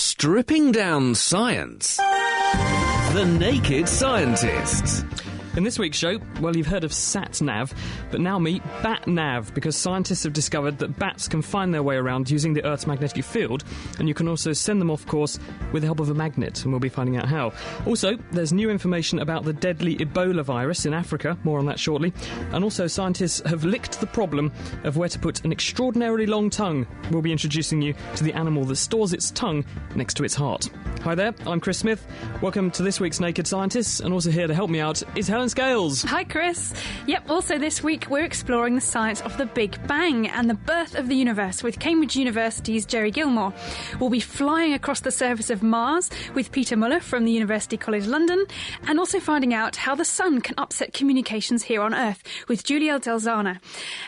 Stripping down science. The Naked Scientists. In this week's show, well, you've heard of sat-nav, but now meet bat-nav, because scientists have discovered that bats can find their way around using the Earth's magnetic field, and you can also send them off course with the help of a magnet, and we'll be finding out how. Also, there's new information about the deadly Ebola virus in Africa, more on that shortly, and also scientists have licked the problem of where to put an extraordinarily long tongue. We'll be introducing you to the animal that stores its tongue next to its heart. Hi there, I'm Chris Smith. Welcome to this week's Naked Scientists, and also here to help me out is Helen Scales. Hi, Chris. Yep, also this week we're exploring the science of the Big Bang and the birth of the universe with Cambridge University's Jerry Gilmore. We'll be flying across the surface of Mars with Peter Muller from the University College London, and also finding out how the sun can upset communications here on Earth with Juliel Delzana.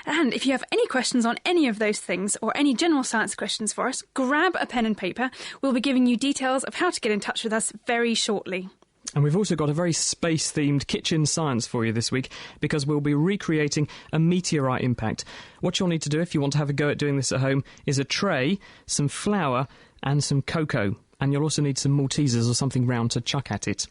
And if you have any questions on any of those things or any general science questions for us, grab a pen and paper. We'll be giving you details of how to get in touch with us very shortly. And we've also got a very space-themed kitchen science for you this week, because we'll be recreating a meteorite impact. What you'll need to do if you want to have a go at doing this at home is a tray, some flour and some cocoa. And you'll also need some Maltesers or something round to chuck at it.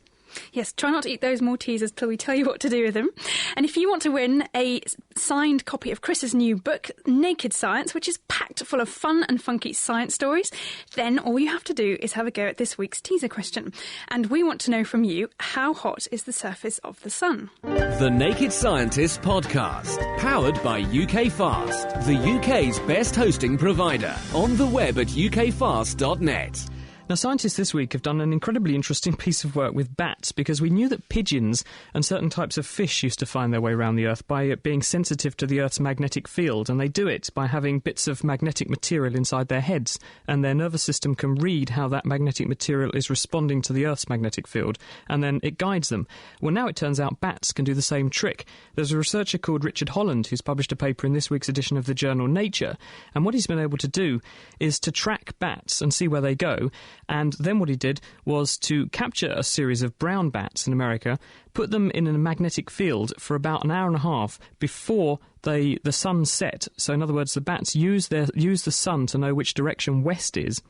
Yes, try not to eat those Maltesers till we tell you what to do with them. And if you want to win a signed copy of Chris's new book, Naked Science, which is packed full of fun and funky science stories, then all you have to do is have a go at this week's teaser question. And we want to know from you, how hot is the surface of the sun? The Naked Scientists podcast, powered by UK Fast, the UK's best hosting provider, on the web at ukfast.net. Now, scientists this week have done an incredibly interesting piece of work with bats, because we knew that pigeons and certain types of fish used to find their way around the Earth by being sensitive to the Earth's magnetic field, and they do it by having bits of magnetic material inside their heads, and their nervous system can read how that magnetic material is responding to the Earth's magnetic field, and then it guides them. Well, now it turns out bats can do the same trick. There's a researcher called Richard Holland who's published a paper in this week's edition of the journal Nature, and what he's been able to do is to track bats and see where they go. And then what he did was to capture a series of brown bats in America, put them in a magnetic field for about an hour and a half before the sun set. So in other words, the bats use the sun to know which direction west is,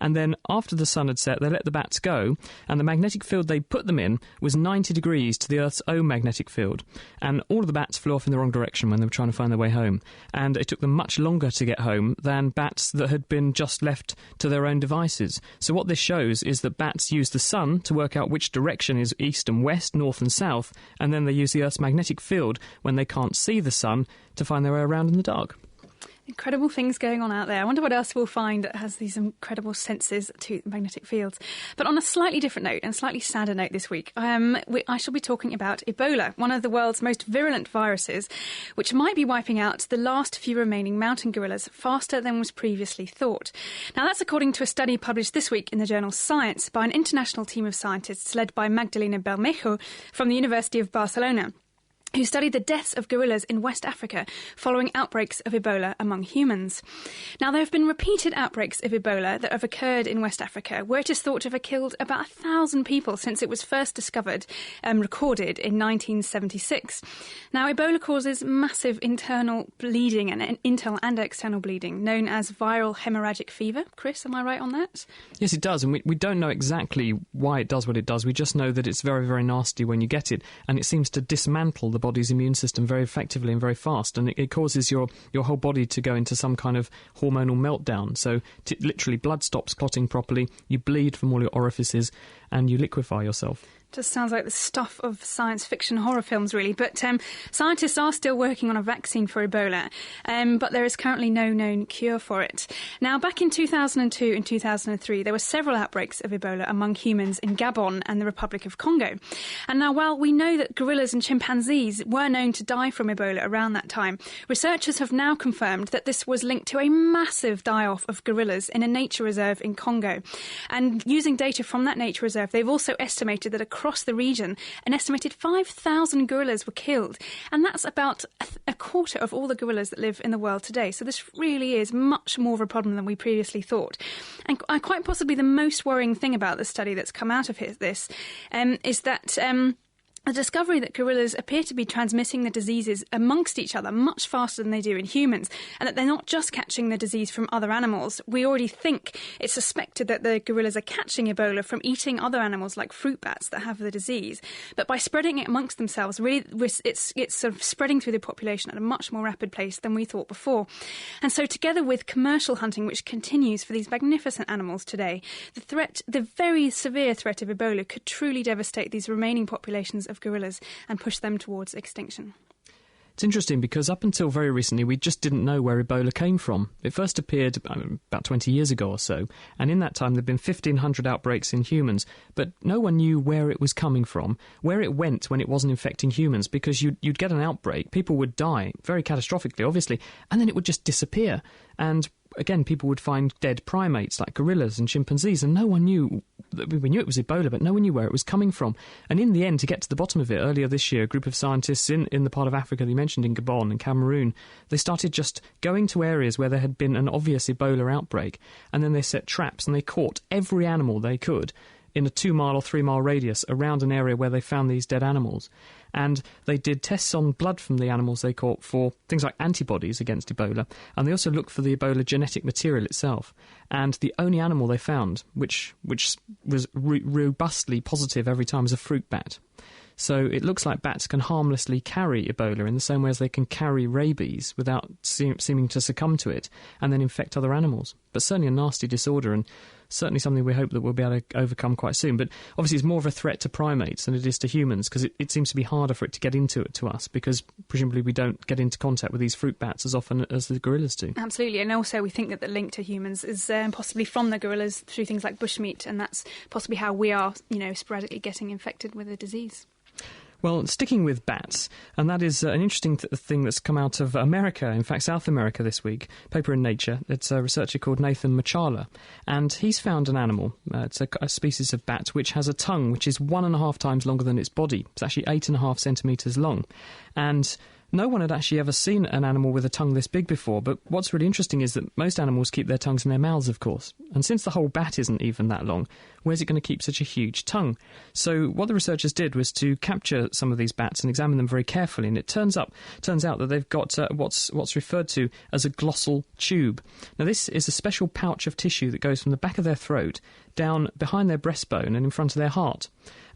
and then after the sun had set, they let the bats go, and the magnetic field they put them in was 90 degrees to the Earth's own magnetic field, and all of the bats flew off in the wrong direction when they were trying to find their way home, and it took them much longer to get home than bats that had been just left to their own devices. So what this shows is that bats use the sun to work out which direction is east and west, north and south, and then they use the Earth's magnetic field when they can't see the sun to find their way around in the dark. Incredible things going on out there. I wonder what else we'll find that has these incredible senses to magnetic fields. But on a slightly different note, and slightly sadder note this week, I shall be talking about Ebola, one of the world's most virulent viruses, which might be wiping out the last few remaining mountain gorillas faster than was previously thought. Now, that's according to a study published this week in the journal Science by an international team of scientists led by Magdalena Bermejo from the University of Barcelona, who studied the deaths of gorillas in West Africa following outbreaks of Ebola among humans. Now, there have been repeated outbreaks of Ebola that have occurred in West Africa, where it is thought to have killed about 1,000 people since it was first discovered and recorded in 1976. Now, Ebola causes massive internal bleeding and internal and external bleeding, known as viral hemorrhagic fever. Chris, am I right on that? Yes, it does, and we don't know exactly why it does what it does. We just know that it's very, very nasty when you get it, and it seems to dismantle the body's immune system very effectively and very fast, and it causes your whole body to go into some kind of hormonal meltdown. So literally blood stops clotting properly, you bleed from all your orifices, and you liquefy yourself. Just sounds like the stuff of science fiction horror films, really. But scientists are still working on a vaccine for Ebola, but there is currently no known cure for it. Now, back in 2002 and 2003, there were several outbreaks of Ebola among humans in Gabon and the Republic of Congo. And now, while we know that gorillas and chimpanzees were known to die from Ebola around that time, researchers have now confirmed that this was linked to a massive die-off of gorillas in a nature reserve in Congo. And using data from that nature reserve, they've also estimated that across the region, an estimated 5,000 gorillas were killed. And that's about a quarter of all the gorillas that live in the world today. So this really is much more of a problem than we previously thought. And quite possibly the most worrying thing about the study that's come out of this is that the discovery that gorillas appear to be transmitting the diseases amongst each other much faster than they do in humans, and that they're not just catching the disease from other animals. We already think it's suspected that the gorillas are catching Ebola from eating other animals like fruit bats that have the disease. But by spreading it amongst themselves, really, it's sort of spreading through the population at a much more rapid pace than we thought before. And so together with commercial hunting, which continues for these magnificent animals today, the very severe threat of Ebola could truly devastate these remaining populations of gorillas and push them towards extinction. It's interesting because up until very recently we just didn't know where Ebola came from. It first appeared about 20 years ago or so, and in that time there had been 1,500 outbreaks in humans, but no one knew where it was coming from, where it went when it wasn't infecting humans, because you'd get an outbreak, people would die, very catastrophically obviously, and then it would just disappear. And again, people would find dead primates like gorillas and chimpanzees, and no one knew. We knew it was Ebola, but no one knew where it was coming from. And in the end, to get to the bottom of it, earlier this year, a group of scientists in the part of Africa that you mentioned, in Gabon and Cameroon, they started just going to areas where there had been an obvious Ebola outbreak, and then they set traps and they caught every animal they could in a 2-mile or 3-mile radius around an area where they found these dead animals. And they did tests on blood from the animals they caught for things like antibodies against Ebola, and they also looked for the Ebola genetic material itself. And the only animal they found, which was robustly positive every time, was a fruit bat. So it looks like bats can harmlessly carry Ebola in the same way as they can carry rabies without seeming to succumb to it and then infect other animals. But certainly a nasty disorder, and certainly something we hope that we'll be able to overcome quite soon. But obviously it's more of a threat to primates than it is to humans, because it seems to be harder for it to get into it to us, because presumably we don't get into contact with these fruit bats as often as the gorillas do. Absolutely, and also we think that the link to humans is possibly from the gorillas through things like bushmeat, and that's possibly how we are, sporadically getting infected with the disease. Well, sticking with bats, and that is an interesting thing that's come out of America, in fact South America this week, paper in Nature. It's a researcher called Nathan Machala, and he's found an animal, it's a species of bat, which has a tongue which is 1.5 times longer than its body. It's actually 8.5 centimetres long, and no one had actually ever seen an animal with a tongue this big before, but what's really interesting is that most animals keep their tongues in their mouths, of course. And since the whole bat isn't even that long, where's it going to keep such a huge tongue? So what the researchers did was to capture some of these bats and examine them very carefully, and it turns out that they've got what's referred to as a glossal tube. Now this is a special pouch of tissue that goes from the back of their throat down behind their breastbone and in front of their heart.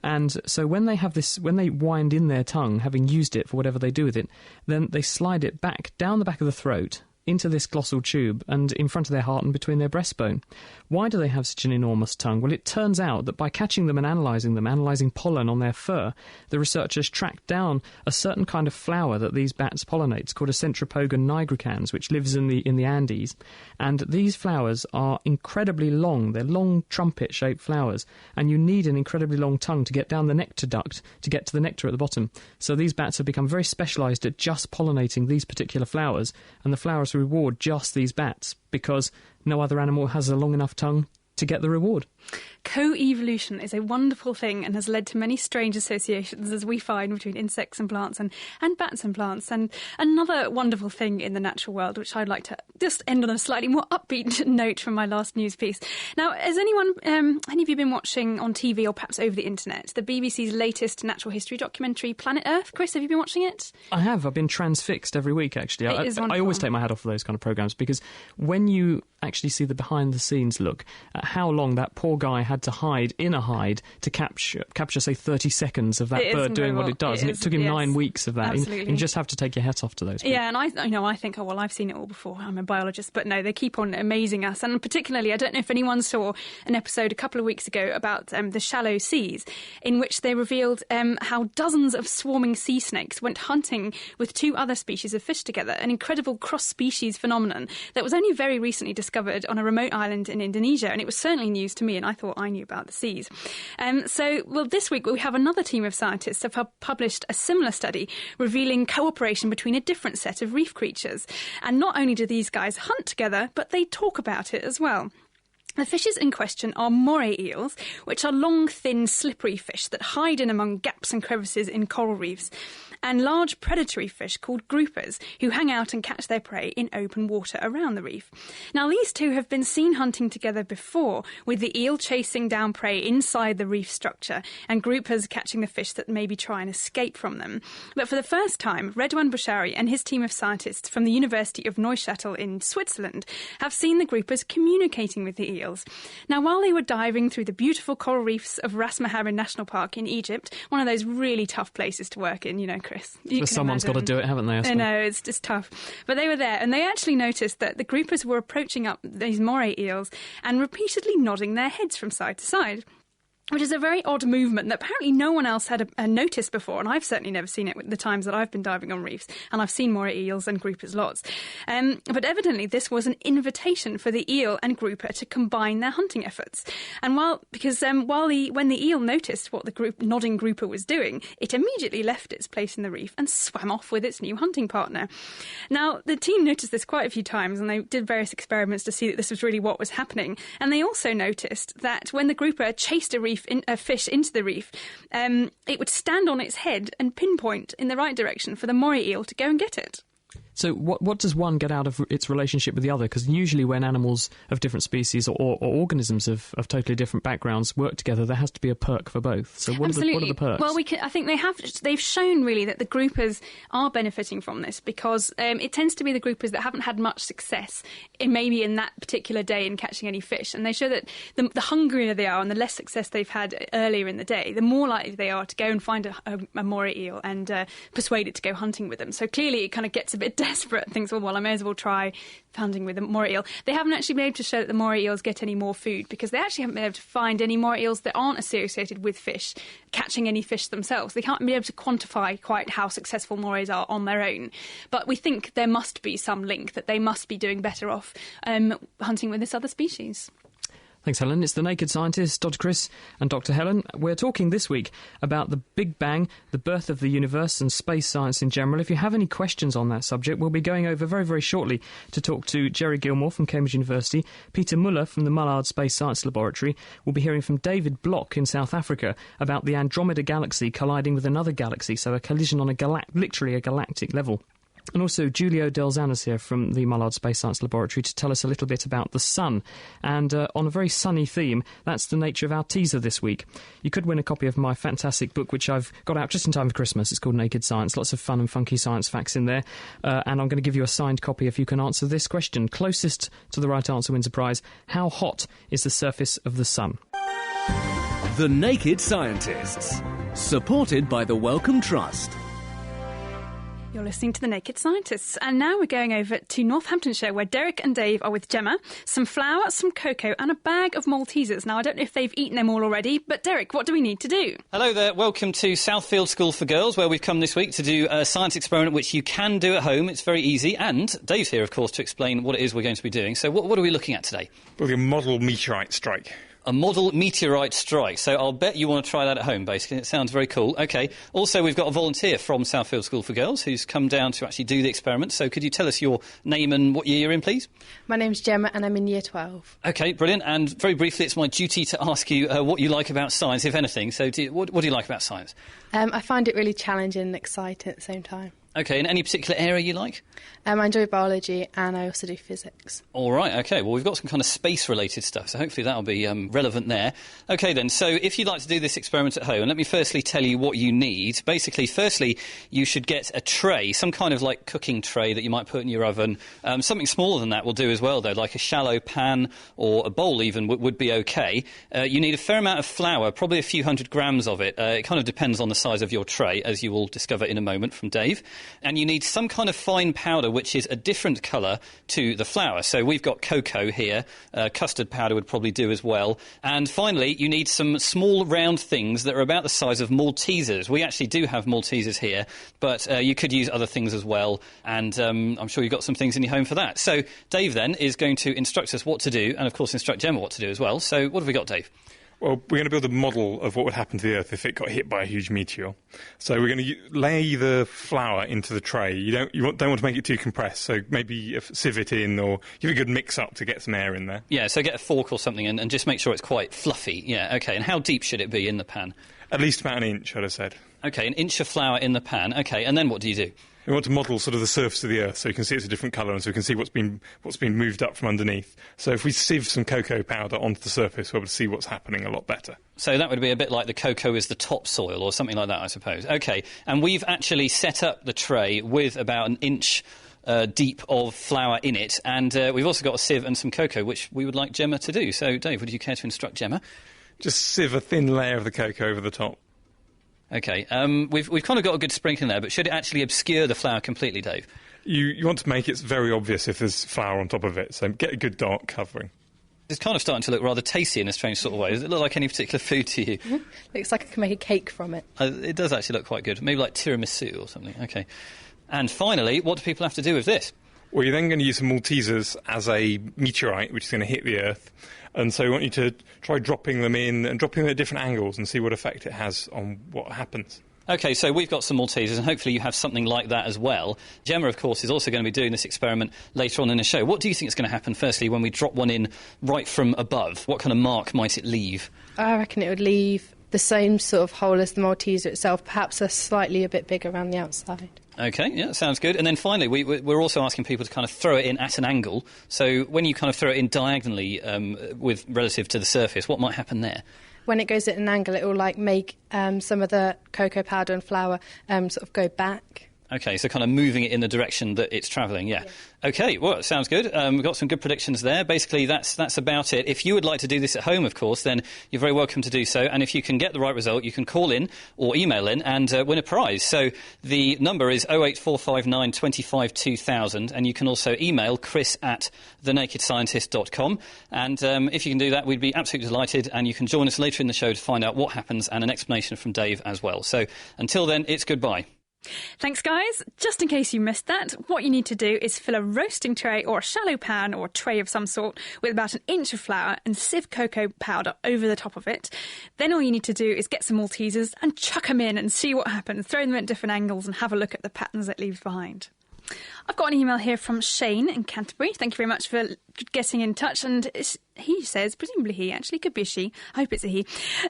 And so when they wind in their tongue, having used it for whatever they do with it, then they slide it back down the back of the throat into this glossal tube and in front of their heart and between their breastbone. Why do they have such an enormous tongue? Well, it turns out that by catching them and analysing pollen on their fur, the researchers tracked down a certain kind of flower that these bats pollinate. It's called a Centropogon nigricans, which lives in the Andes. And these flowers are incredibly long. They're long trumpet-shaped flowers, and you need an incredibly long tongue to get down the nectar duct to get to the nectar at the bottom. So these bats have become very specialised at just pollinating these particular flowers, and the flowers reward just these bats because no other animal has a long enough tongue to get the reward. Co-evolution is a wonderful thing and has led to many strange associations, as we find, between insects and plants and bats and plants. And another wonderful thing in the natural world, which I'd like to just end on a slightly more upbeat note from my last news piece. Now, has any of you been watching on TV or perhaps over the internet the BBC's latest natural history documentary, Planet Earth? Chris, have you been watching it? I have. I've been transfixed every week, actually. I always take my hat off for those kind of programmes, because when you actually see the behind-the-scenes look at how long that poor guy had to hide in a hide to capture say, 30 seconds of that bird doing what it does. And it took him 9 weeks of that. Absolutely. You just have to take your hat off to those people. Yeah, and I think, I've seen it all before. I'm a biologist. But no, they keep on amazing us. And particularly, I don't know if anyone saw an episode a couple of weeks ago about the shallow seas, in which they revealed how dozens of swarming sea snakes went hunting with 2 other species of fish together, an incredible cross-species phenomenon that was only very recently discovered on a remote island in Indonesia. And it was certainly news to me, and I thought I knew about the seas. This week we have another team of scientists have published a similar study revealing cooperation between a different set of reef creatures. And not only do these guys hunt together, but they talk about it as well. The fishes in question are moray eels, which are long, thin, slippery fish that hide in among gaps and crevices in coral reefs. and large predatory fish called groupers, who hang out and catch their prey in open water around the reef. Now, these two have been seen hunting together before, with the eel chasing down prey inside the reef structure and groupers catching the fish that maybe try and escape from them. But for the first time, Redouane Bouchari and his team of scientists from the University of Neuchâtel in Switzerland have seen the groupers communicating with the eels. Now, while they were diving through the beautiful coral reefs of Ras Maharin National Park in Egypt, one of those really tough places to work in, you know, Chris. Someone's got to do it, haven't they? I know, it's just tough. But they were there, and they actually noticed that the groupers were approaching up these moray eels and repeatedly nodding their heads from side to side, which is a very odd movement that apparently no one else had noticed before, and I've certainly never seen it with the times that I've been diving on reefs, and I've seen moray eels and groupers lots. But evidently this was an invitation for the eel and grouper to combine their hunting efforts. And when the eel noticed what the nodding grouper was doing, it immediately left its place in the reef and swam off with its new hunting partner. Now, the team noticed this quite a few times, and they did various experiments to see that this was really what was happening. And they also noticed that when the grouper chased a fish into the reef, it would stand on its head and pinpoint in the right direction for the moray eel to go and get it. So what does one get out of its relationship with the other? Because usually when animals of different species or organisms of totally different backgrounds work together, there has to be a perk for both. So what are the perks? Well, I think they've shown really that the groupers are benefiting from this, because it tends to be the groupers that haven't had much success maybe in that particular day in catching any fish. And they show that the hungrier they are and the less success they've had earlier in the day, the more likely they are to go and find a moray eel and persuade it to go hunting with them. So clearly it kind of gets a bit desperate and thinks, well, I may as well try hunting with a moray eel. They haven't actually been able to show that the moray eels get any more food, because they actually haven't been able to find any moray eels that aren't associated with fish catching any fish themselves. They can't be able to quantify quite how successful morays are on their own. But we think there must be some link, that they must be doing better off hunting with this other species. Thanks, Helen. It's The Naked Scientists, Dr. Chris and Dr. Helen. We're talking this week about the Big Bang, the birth of the universe and space science in general. If you have any questions on that subject, we'll be going over very, very shortly to talk to Jerry Gilmore from Cambridge University, Peter Muller from the Mullard Space Science Laboratory. We'll be hearing from David Block in South Africa about the Andromeda Galaxy colliding with another galaxy, so a collision on literally a galactic level. And also Giulio Delzanas here from the Mullard Space Science Laboratory to tell us a little bit about the sun. And on a very sunny theme, that's the nature of our teaser this week. You could win a copy of my fantastic book, which I've got out just in time for Christmas. It's called Naked Science. Lots of fun and funky science facts in there. And I'm going to give you a signed copy if you can answer this question. Closest to the right answer wins a prize. How hot is the surface of the sun? The Naked Scientists. Supported by the Wellcome Trust. You're listening to The Naked Scientists, and now we're going over to Northamptonshire, where Derek and Dave are with Gemma, some flour, some cocoa and a bag of Maltesers. Now, I don't know if they've eaten them all already, but Derek, what do we need to do? Hello there, welcome to Southfield School for Girls, where we've come this week to do a science experiment which you can do at home. It's very easy, and Dave's here, of course, to explain what it is we're going to be doing. So what are we looking at today? Well, a model meteorite strike. A model meteorite strike. So I'll bet you want to try that at home, basically. It sounds very cool. OK. Also, we've got a volunteer from Southfield School for Girls who's come down to actually do the experiment. So could you tell us your name and what year you're in, please? My name's Gemma and I'm in Year 12. OK, brilliant. And very briefly, it's my duty to ask you what you like about science, if anything. So what do you like about science? I find it really challenging and exciting at the same time. OK, in any particular area you like? I enjoy biology and I also do physics. All right, OK. Well, we've got some kind of space-related stuff, so hopefully that'll be relevant there. OK, then, so if you'd like to do this experiment at home, let me firstly tell you what you need. Basically, firstly, you should get a tray, some kind of, like, cooking tray that you might put in your oven. Something smaller than that will do as well, though, like a shallow pan or a bowl even would be OK. You need a fair amount of flour, probably a few hundred grams of it. It kind of depends on the size of your tray, as you will discover in a moment from Dave. And you need some kind of fine powder which is a different colour to the flour. So we've got cocoa here. Custard powder would probably do as well. And finally, you need some small round things that are about the size of Maltesers. We actually do have Maltesers here, but you could use other things as well. And I'm sure you've got some things in your home for that. So Dave then is going to instruct us what to do, and of course instruct Gemma what to do as well. So what have we got, Dave? Well, we're going to build a model of what would happen to the Earth if it got hit by a huge meteor. So we're going to lay the flour into the tray. You don't want to make it too compressed, so maybe sieve it in or give it a good mix-up to get some air in there. Yeah, so get a fork or something and just make sure it's quite fluffy. Yeah, OK. And how deep should it be in the pan? At least about an inch, I'd have said. OK, an inch of flour in the pan. OK, and then what do you do? We want to model sort of the surface of the Earth so you can see it's a different colour and so we can see what's been moved up from underneath. So if we sieve some cocoa powder onto the surface, we'll be able to see what's happening a lot better. So that would be a bit like the cocoa is the topsoil or something like that, I suppose. OK, and we've actually set up the tray with about an inch deep of flour in it, and we've also got a sieve and some cocoa, which we would like Gemma to do. So, Dave, would you care to instruct Gemma? Just sieve a thin layer of the cocoa over the top. OK, we've kind of got a good sprinkling there, but should it actually obscure the flour completely, Dave? You want to make it very obvious if there's flour on top of it, so get a good dark covering. It's kind of starting to look rather tasty in a strange sort of way. Does it look like any particular food to you? Looks like I can make a cake from it. It does actually look quite good. Maybe like tiramisu or something. OK. And finally, what do people have to do with this? Well, you're then going to use some Maltesers as a meteorite, which is going to hit the Earth. And so we want you to try dropping them in and dropping them at different angles and see what effect it has on what happens. OK, so we've got some Maltesers, and hopefully you have something like that as well. Gemma, of course, is also going to be doing this experiment later on in the show. What do you think is going to happen, firstly, when we drop one in right from above? What kind of mark might it leave? I reckon it would leave the same sort of hole as the Malteser itself, perhaps a bit bigger around the outside. OK, yeah, sounds good. And then finally, we're also asking people to kind of throw it in at an angle. So when you kind of throw it in diagonally with relative to the surface, what might happen there? When it goes at an angle, it will make some of the cocoa powder and flour sort of go back. OK, so kind of moving it in the direction that it's travelling, yeah. OK, well, sounds good. We've got some good predictions there. Basically, that's about it. If you would like to do this at home, of course, then you're very welcome to do so. And if you can get the right result, you can call in or email in and win a prize. So the number is 08459 25 2000, and you can also email chris@thenakedscientist.com. And if you can do that, we'd be absolutely delighted, and you can join us later in the show to find out what happens and an explanation from Dave as well. So until then, it's goodbye. Thanks, guys. Just in case you missed that, what you need to do is fill a roasting tray or a shallow pan or a tray of some sort with about an inch of flour and sieve cocoa powder over the top of it. Then all you need to do is get some Maltesers and chuck them in and see what happens. Throw them at different angles and have a look at the patterns it leaves behind. I've got an email here from Shane in Canterbury. Thank you very much for getting in touch. And he says, presumably he, actually could be a she. I hope it's a he.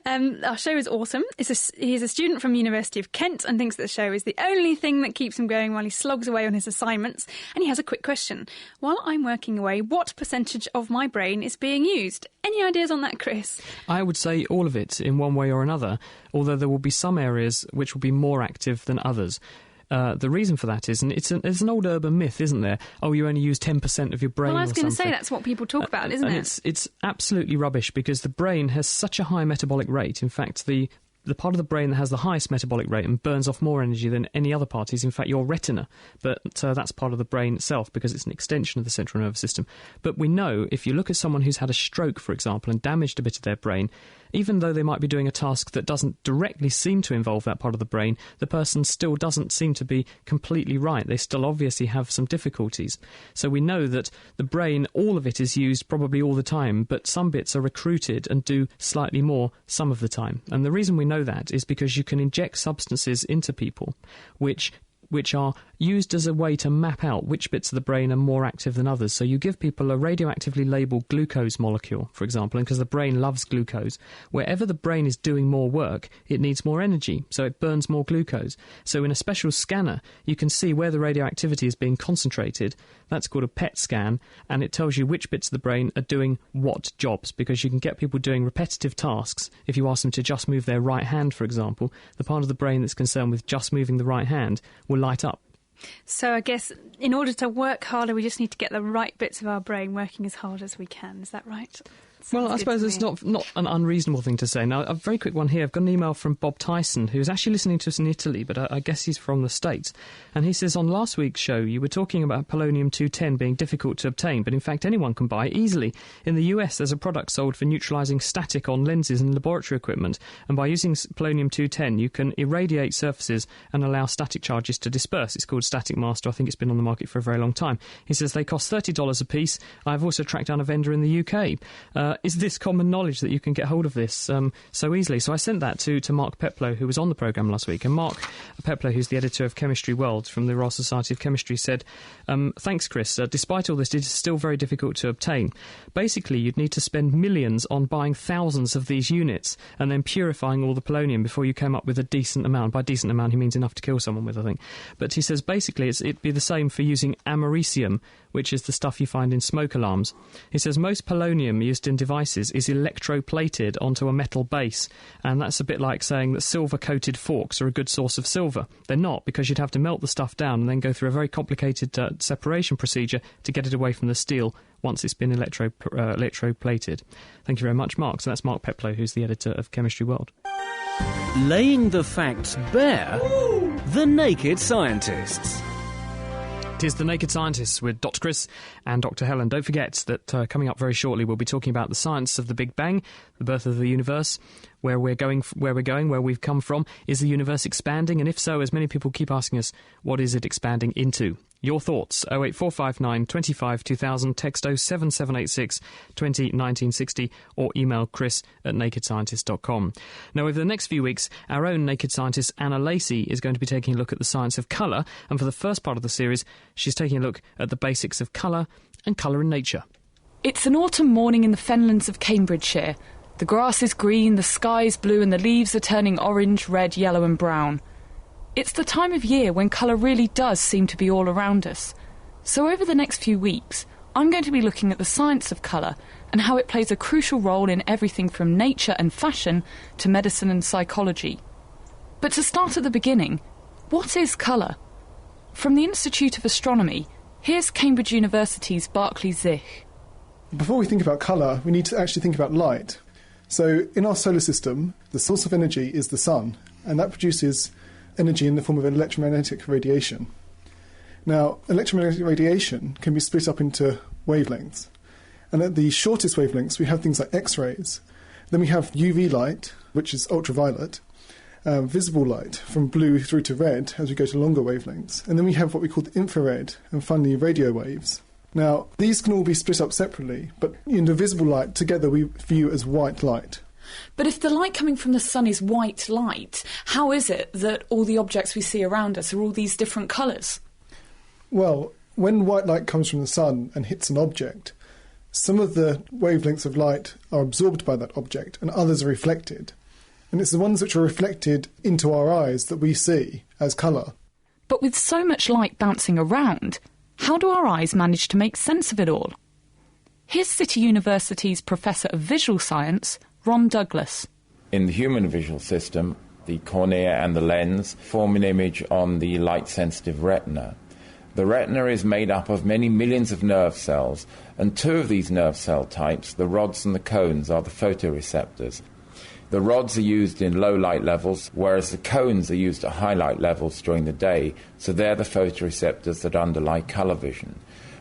Our show is awesome. He's a student from University of Kent and thinks that the show is the only thing that keeps him going while he slogs away on his assignments. And he has a quick question. While I'm working away, what percentage of my brain is being used? Any ideas on that, Chris? I would say all of it in one way or another, although there will be some areas which will be more active than others. The reason for that is, and it's an old urban myth, isn't there? Oh, you only use 10% of your brain. Well, I was going to say that's what people talk about, isn't it? It's absolutely rubbish because the brain has such a high metabolic rate. In fact, the part of the brain that has the highest metabolic rate and burns off more energy than any other part is, in fact, your retina. But that's part of the brain itself because it's an extension of the central nervous system. But we know if you look at someone who's had a stroke, for example, and damaged a bit of their brain, even though they might be doing a task that doesn't directly seem to involve that part of the brain, the person still doesn't seem to be completely right. They still obviously have some difficulties. So we know that the brain, all of it is used probably all the time, but some bits are recruited and do slightly more some of the time. And the reason we know that is because you can inject substances into people which are used as a way to map out which bits of the brain are more active than others. So you give people a radioactively labelled glucose molecule, for example, and because the brain loves glucose, wherever the brain is doing more work, it needs more energy, so it burns more glucose. So in a special scanner, you can see where the radioactivity is being concentrated. That's called a PET scan, and it tells you which bits of the brain are doing what jobs, because you can get people doing repetitive tasks. If you ask them to just move their right hand, for example, the part of the brain that's concerned with just moving the right hand will light up. So I guess in order to work harder, we just need to get the right bits of our brain working as hard as we can. Is that right? Well, I suppose it's not an unreasonable thing to say. Now, a very quick one here. I've got an email from Bob Tyson, who's actually listening to us in Italy, but I guess he's from the States. And he says, on last week's show, you were talking about polonium-210 being difficult to obtain, but in fact anyone can buy easily. In the US, there's a product sold for neutralising static on lenses and laboratory equipment. And by using polonium-210, you can irradiate surfaces and allow static charges to disperse. It's called Static Master. I think it's been on the market for a very long time. He says they cost $30 a piece. I've also tracked down a vendor in the UK. is this common knowledge that you can get hold of this so easily? So I sent that to Mark Peplow, who was on the programme last week. And Mark Peplow, who's the editor of Chemistry World from the Royal Society of Chemistry, said, thanks, Chris. Despite all this, it is still very difficult to obtain. Basically, you'd need to spend millions on buying thousands of these units and then purifying all the polonium before you came up with a decent amount. By decent amount, he means enough to kill someone with, I think. But he says basically it'd be the same for using americium, which is the stuff you find in smoke alarms. He says most polonium used in devices is electroplated onto a metal base, and that's a bit like saying that silver-coated forks are a good source of silver. They're not, because you'd have to melt the stuff down and then go through a very complicated separation procedure to get it away from the steel once it's been electroplated. Thank you very much, Mark. So that's Mark Peplow, who's the editor of Chemistry World. Laying the facts bare, The Naked Scientists. It is The Naked Scientists with Dr. Chris and Dr. Helen. Don't forget that coming up very shortly we'll be talking about the science of the Big Bang, the birth of the universe, where we're going, where we've come from. Is the universe expanding? And if so, as many people keep asking us, what is it expanding into? Your thoughts, 08459 25 2000, text 07786 20 1960, or email chris@nakedscientist.com. Now, over the next few weeks, our own Naked Scientist Anna Lacey is going to be taking a look at the science of colour, and for the first part of the series, she's taking a look at the basics of colour and colour in nature. It's an autumn morning in the fenlands of Cambridgeshire. The grass is green, the sky is blue, and the leaves are turning orange, red, yellow and brown. It's the time of year when colour really does seem to be all around us. So over the next few weeks, I'm going to be looking at the science of colour and how it plays a crucial role in everything from nature and fashion to medicine and psychology. But to start at the beginning, what is colour? From the Institute of Astronomy, here's Cambridge University's Barclay Zich. Before we think about colour, we need to actually think about light. So in our solar system, the source of energy is the sun, and that produces energy in the form of electromagnetic radiation. Now, electromagnetic radiation can be split up into wavelengths. And at the shortest wavelengths, we have things like X-rays. Then we have UV light, which is ultraviolet, visible light from blue through to red as we go to longer wavelengths. And then we have what we call the infrared and finally radio waves. Now, these can all be split up separately, but in the visible light, together we view as white light. But if the light coming from the sun is white light, how is it that all the objects we see around us are all these different colours? Well, when white light comes from the sun and hits an object, some of the wavelengths of light are absorbed by that object and others are reflected. And it's the ones which are reflected into our eyes that we see as colour. But with so much light bouncing around, how do our eyes manage to make sense of it all? Here's City University's Professor of Visual Science, Ron Douglas. In the human visual system, the cornea and the lens form an image on the light-sensitive retina. The retina is made up of many millions of nerve cells, and two of these nerve cell types, the rods and the cones, are the photoreceptors. The rods are used in low light levels, whereas the cones are used at high light levels during the day, so they're the photoreceptors that underlie colour vision.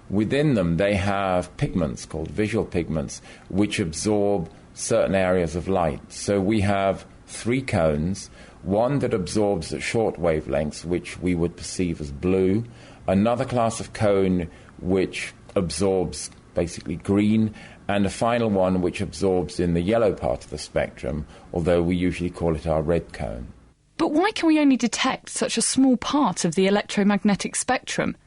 Within them, they have pigments called visual pigments, which absorb certain areas of light. So we have three cones, one that absorbs at short wavelengths, which we would perceive as blue, another class of cone which absorbs basically green, and a final one which absorbs in the yellow part of the spectrum, although we usually call it our red cone. But why can we only detect such a small part of the electromagnetic spectrum?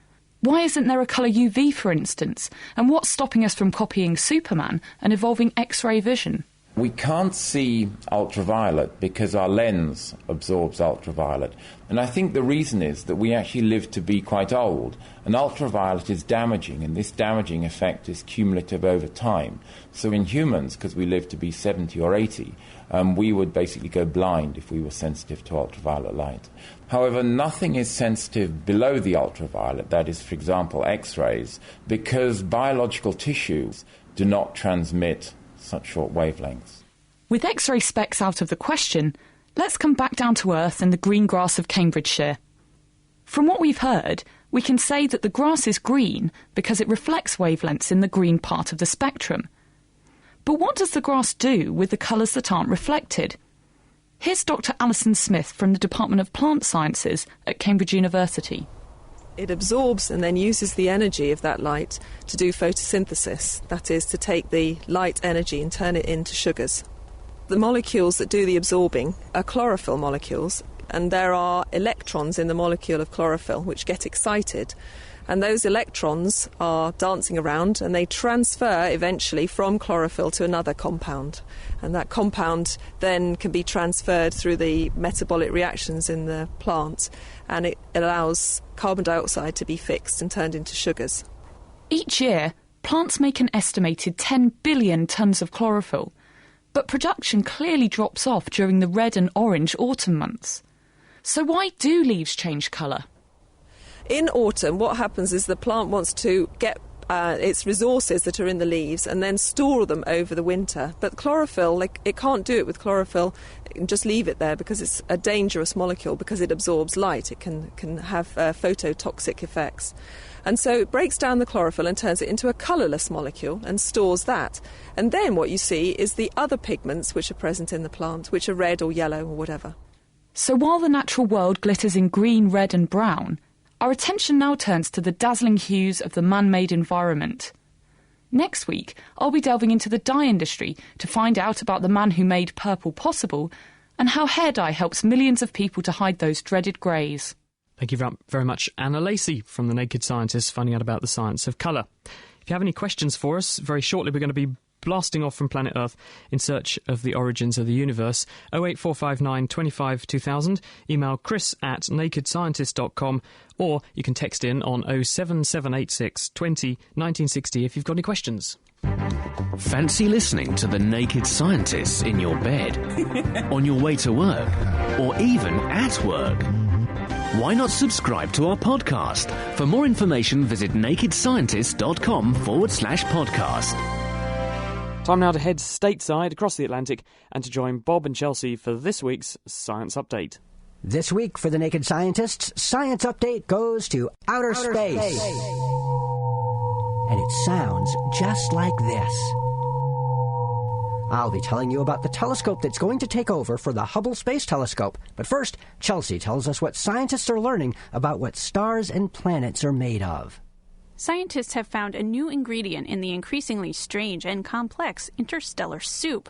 Why isn't there a colour UV, for instance? And what's stopping us from copying Superman and evolving X-ray vision? We can't see ultraviolet because our lens absorbs ultraviolet. And I think the reason is that we actually live to be quite old. And ultraviolet is damaging, and this damaging effect is cumulative over time. So in humans, because we live to be 70 or 80, we would basically go blind if we were sensitive to ultraviolet light. However, nothing is sensitive below the ultraviolet, that is, for example, X-rays, because biological tissues do not transmit such short wavelengths. With X-ray specs out of the question, let's come back down to earth in the green grass of Cambridgeshire. From what we've heard, we can say that the grass is green because it reflects wavelengths in the green part of the spectrum. But what does the grass do with the colours that aren't reflected? Here's Dr. Alison Smith from the Department of Plant Sciences at Cambridge University. It absorbs and then uses the energy of that light to do photosynthesis, that is, to take the light energy and turn it into sugars. The molecules that do the absorbing are chlorophyll molecules, and there are electrons in the molecule of chlorophyll which get excited, and those electrons are dancing around and they transfer eventually from chlorophyll to another compound, and that compound then can be transferred through the metabolic reactions in the plant, and it allows carbon dioxide to be fixed and turned into sugars. Each year, plants make an estimated 10 billion tonnes of chlorophyll, but production clearly drops off during the red and orange autumn months. So why do leaves change colour? In autumn, what happens is the plant wants to get its resources that are in the leaves and then store them over the winter. But chlorophyll, it can't do it with chlorophyll and just leave it there because it's a dangerous molecule because it absorbs light. It can have phototoxic effects. And so it breaks down the chlorophyll and turns it into a colourless molecule and stores that. And then what you see is the other pigments which are present in the plant, which are red or yellow or whatever. So while the natural world glitters in green, red and brown, our attention now turns to the dazzling hues of the man-made environment. Next week, I'll be delving into the dye industry to find out about the man who made purple possible and how hair dye helps millions of people to hide those dreaded greys. Thank you very much, Anna Lacey from The Naked Scientist, finding out about the science of colour. If you have any questions for us, very shortly we're going to be blasting off from planet Earth in search of the origins of the universe. 08459 25 2000, email chris@nakedscientist.com, or you can text in on 07786 20 1960 if you've got any questions. Fancy listening to The Naked Scientists in your bed, on your way to work, or even at work? Why not subscribe to our podcast? For more information, visit nakedscientist.com/podcast. Time now to head stateside across the Atlantic and to join Bob and Chelsea for this week's Science Update. This week for The Naked Scientists, Science Update goes to outer space. And it sounds just like this. I'll be telling you about the telescope that's going to take over for the Hubble Space Telescope. But first, Chelsea tells us what scientists are learning about what stars and planets are made of. Scientists have found a new ingredient in the increasingly strange and complex interstellar soup.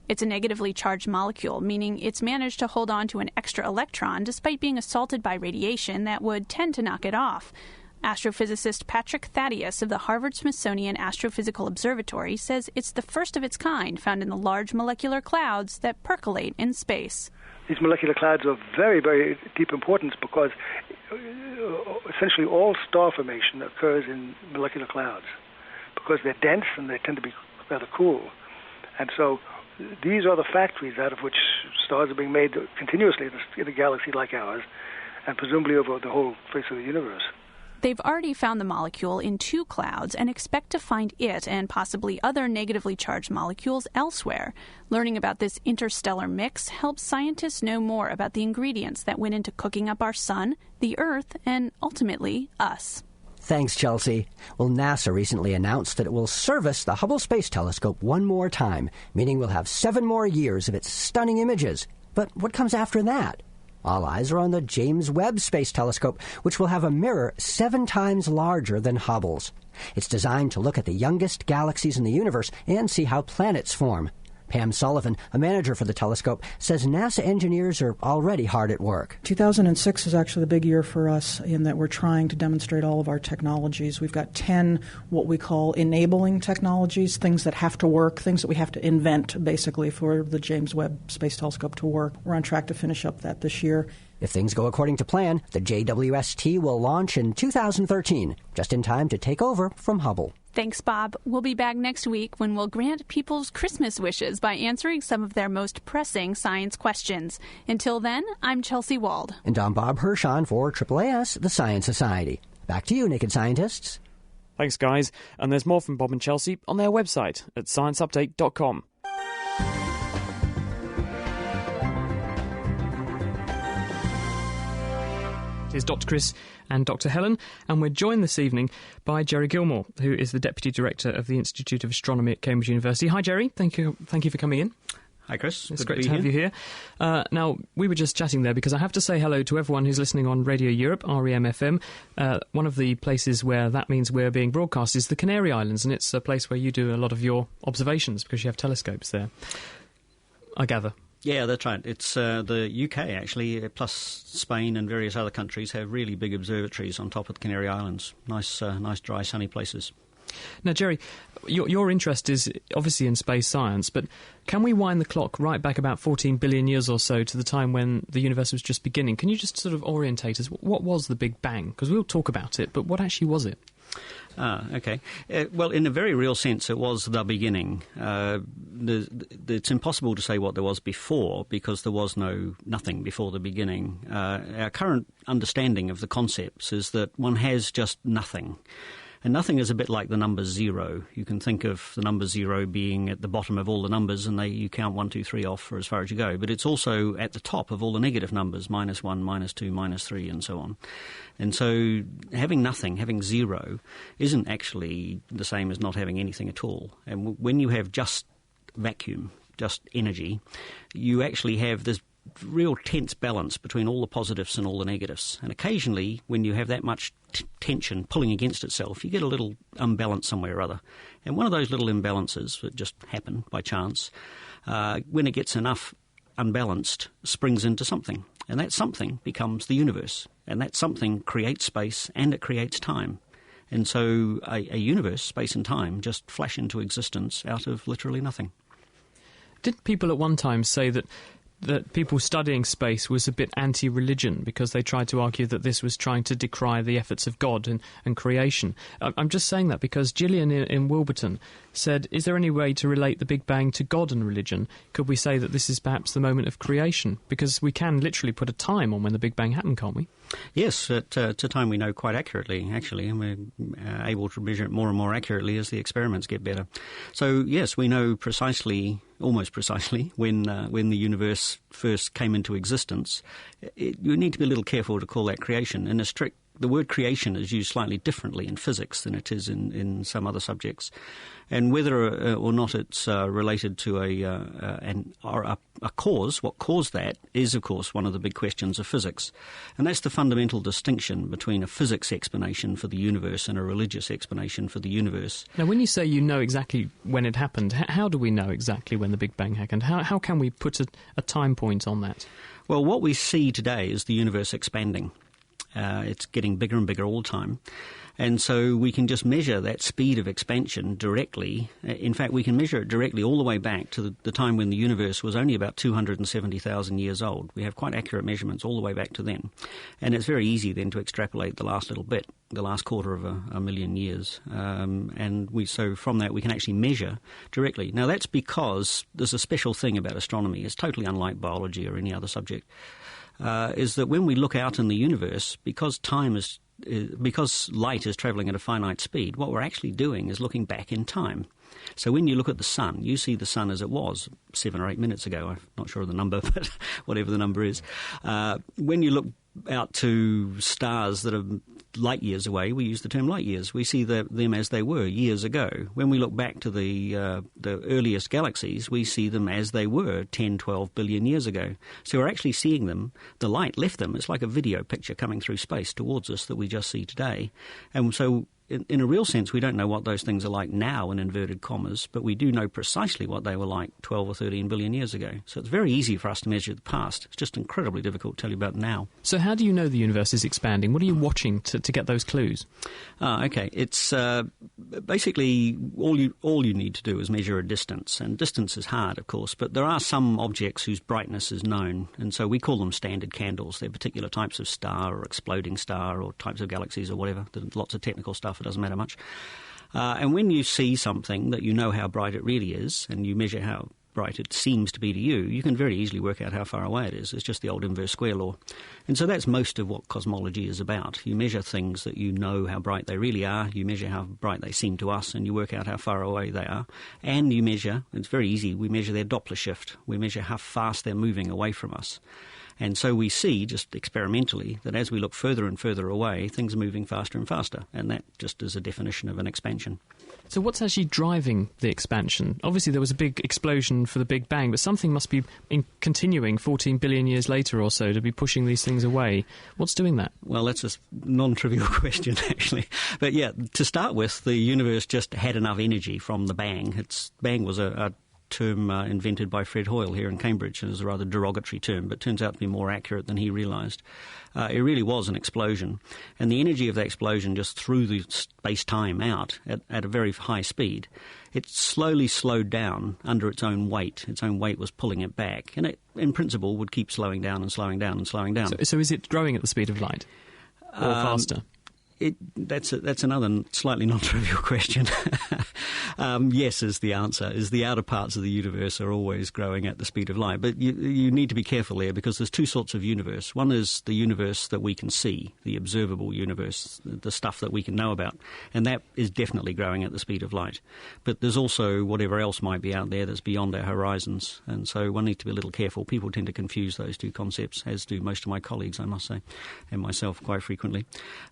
It's a negatively charged molecule, meaning it's managed to hold on to an extra electron despite being assaulted by radiation that would tend to knock it off. Astrophysicist Patrick Thaddeus of the Harvard-Smithsonian Astrophysical Observatory says it's the first of its kind found in the large molecular clouds that percolate in space. These molecular clouds are very, very deep importance because essentially all star formation occurs in molecular clouds because they're dense and they tend to be rather cool. And so these are the factories out of which stars are being made continuously in a galaxy like ours and presumably over the whole face of the universe. They've already found the molecule in 2 clouds and expect to find it and possibly other negatively charged molecules elsewhere. Learning about this interstellar mix helps scientists know more about the ingredients that went into cooking up our sun, the Earth, and ultimately us. Thanks, Chelsea. Well, NASA recently announced that it will service the Hubble Space Telescope one more time, meaning we'll have 7 more years of its stunning images. But what comes after that? All eyes are on the James Webb Space Telescope, which will have a mirror 7 times larger than Hubble's. It's designed to look at the youngest galaxies in the universe and see how planets form. Pam Sullivan, a manager for the telescope, says NASA engineers are already hard at work. 2006 is actually the big year for us in that we're trying to demonstrate all of our technologies. We've got 10 what we call enabling technologies, things that have to work, things that we have to invent, basically, for the James Webb Space Telescope to work. We're on track to finish up that this year. If things go according to plan, the JWST will launch in 2013, just in time to take over from Hubble. Thanks, Bob. We'll be back next week when we'll grant people's Christmas wishes by answering some of their most pressing science questions. Until then, I'm Chelsea Wald. And I'm Bob Hirschon for AAAS, the Science Society. Back to you, Naked Scientists. Thanks, guys. And there's more from Bob and Chelsea on their website at scienceupdate.com. Here's Dr. Chris and Dr. Helen, and we're joined this evening by Jerry Gilmore, who is the Deputy Director of the Institute of Astronomy at Cambridge University. Hi, Jerry. Thank you for coming in. Hi, Chris. It's Good great to to have you here. Now, we were just chatting there because I have to say hello to everyone who's listening on Radio Europe, REM-FM. One of the places where that means we're being broadcast is the Canary Islands, and it's a place where you do a lot of your observations because you have telescopes there, I gather. Yeah, that's right. It's the UK, actually, plus Spain and various other countries have really big observatories on top of the Canary Islands. Nice, dry, sunny places. Now, Jerry, your interest is obviously in space science, but can we wind the clock right back about 14 billion years or so to the time when the universe was just beginning? Can you just sort of orientate us? What was the Big Bang? Because we'll talk about it, but what actually was it? Okay. Well, in a very real sense, it was the beginning. It's impossible to say what there was before because there was nothing before the beginning. Our current understanding of the concepts is that one has just nothing. And nothing is a bit like the number 0. You can think of the number 0 being at the bottom of all the numbers and you count 1, 2, 3 off for as far as you go. But it's also at the top of all the negative numbers, -1, -2, -3 and so on. And so having nothing, having 0, isn't actually the same as not having anything at all. And when you have just vacuum, just energy, you actually have this real tense balance between all the positives and all the negatives. And occasionally, when you have that much tension pulling against itself, you get a little imbalance somewhere or other. And one of those little imbalances that just happen by chance, when it gets enough unbalanced, springs into something. And that something becomes the universe. And that something creates space and it creates time. And so a universe, space and time, just flash into existence out of literally nothing. Did people at one time say that people studying space was a bit anti-religion because they tried to argue that this was trying to decry the efforts of God and creation? I'm just saying that because Gillian in Wilburton said, is there any way to relate the Big Bang to God and religion? Could we say that this is perhaps the moment of creation? Because we can literally put a time on when the Big Bang happened, can't we? Yes, it's a time we know quite accurately, actually, and we're able to measure it more and more accurately as the experiments get better. So, yes, we know precisely, almost precisely, when the universe first came into existence. You need to be a little careful to call that creation. The word creation is used slightly differently in physics than it is in some other subjects. And whether or not it's related to a cause, what caused that is, of course, one of the big questions of physics. And that's the fundamental distinction between a physics explanation for the universe and a religious explanation for the universe. Now, when you say you know exactly when it happened, how do we know exactly when the Big Bang happened? How can we put a time point on that? Well, what we see today is the universe expanding. It's getting bigger and bigger all the time. And so we can just measure that speed of expansion directly. In fact, we can measure it directly all the way back to the time when the universe was only about 270,000 years old. We have quite accurate measurements all the way back to then. And it's very easy then to extrapolate the last little bit, the last quarter of a million years. So from that we can actually measure directly. Now that's because there's a special thing about astronomy. It's totally unlike biology or any other subject. Is that when we look out in the universe, because light is travelling at a finite speed, what we're actually doing is looking back in time. So when you look at the sun, you see the sun as it was 7 or 8 minutes ago. I'm not sure of the number, but whatever the number is. When you look out to stars that are light years away, we use the term light years. We see them as they were years ago. When we look back to the earliest galaxies, we see them as they were 10, 12 billion years ago. So we're actually seeing them. The light left them. It's like a video picture coming through space towards us that we just see today. And so in a real sense, we don't know what those things are like now in inverted commas, but we do know precisely what they were like 12 or 13 billion years ago. So it's very easy for us to measure the past. It's just incredibly difficult to tell you about now. So how do you know the universe is expanding? What are you watching to get those clues? Okay. It's basically all you need to do is measure a distance. And distance is hard, of course, but there are some objects whose brightness is known, and so we call them standard candles. They're particular types of star or exploding star or types of galaxies or whatever. There's lots of technical stuff. It doesn't matter much. And when you see something that you know how bright it really is, and you measure how bright it seems to be to you, you can very easily work out how far away it is. It's just the old inverse square law. And so that's most of what cosmology is about. You measure things that you know how bright they really are, you measure how bright they seem to us, and you work out how far away they are. And you measure, it's very easy, we measure their Doppler shift. We measure how fast they're moving away from us. And so we see, just experimentally, that as we look further and further away, things are moving faster and faster, and that just is a definition of an expansion. So what's actually driving the expansion? Obviously there was a big explosion for the Big Bang, but something must be continuing 14 billion years later or so to be pushing these things away. What's doing that? Well, that's a non-trivial question, actually. But yeah, to start with, the universe just had enough energy from the Bang. Bang was a term invented by Fred Hoyle here in Cambridge, and is a rather derogatory term, but turns out to be more accurate than he realised. It really was an explosion, and the energy of that explosion just threw the space-time out at a very high speed. It slowly slowed down under its own weight. Its own weight was pulling it back, and it, in principle, would keep slowing down and slowing down and slowing down. So is it growing at the speed of light, or faster? That's another slightly non-trivial question. Yes is the answer, is the outer parts of the universe are always growing at the speed of light. But you need to be careful there, because there's two sorts of universe. One is the universe that we can see, the observable universe, the stuff that we can know about, and that is definitely growing at the speed of light. But there's also whatever else might be out there that's beyond our horizons, and so one needs to be a little careful. People tend to confuse those two concepts, as do most of my colleagues, I must say, and myself quite frequently.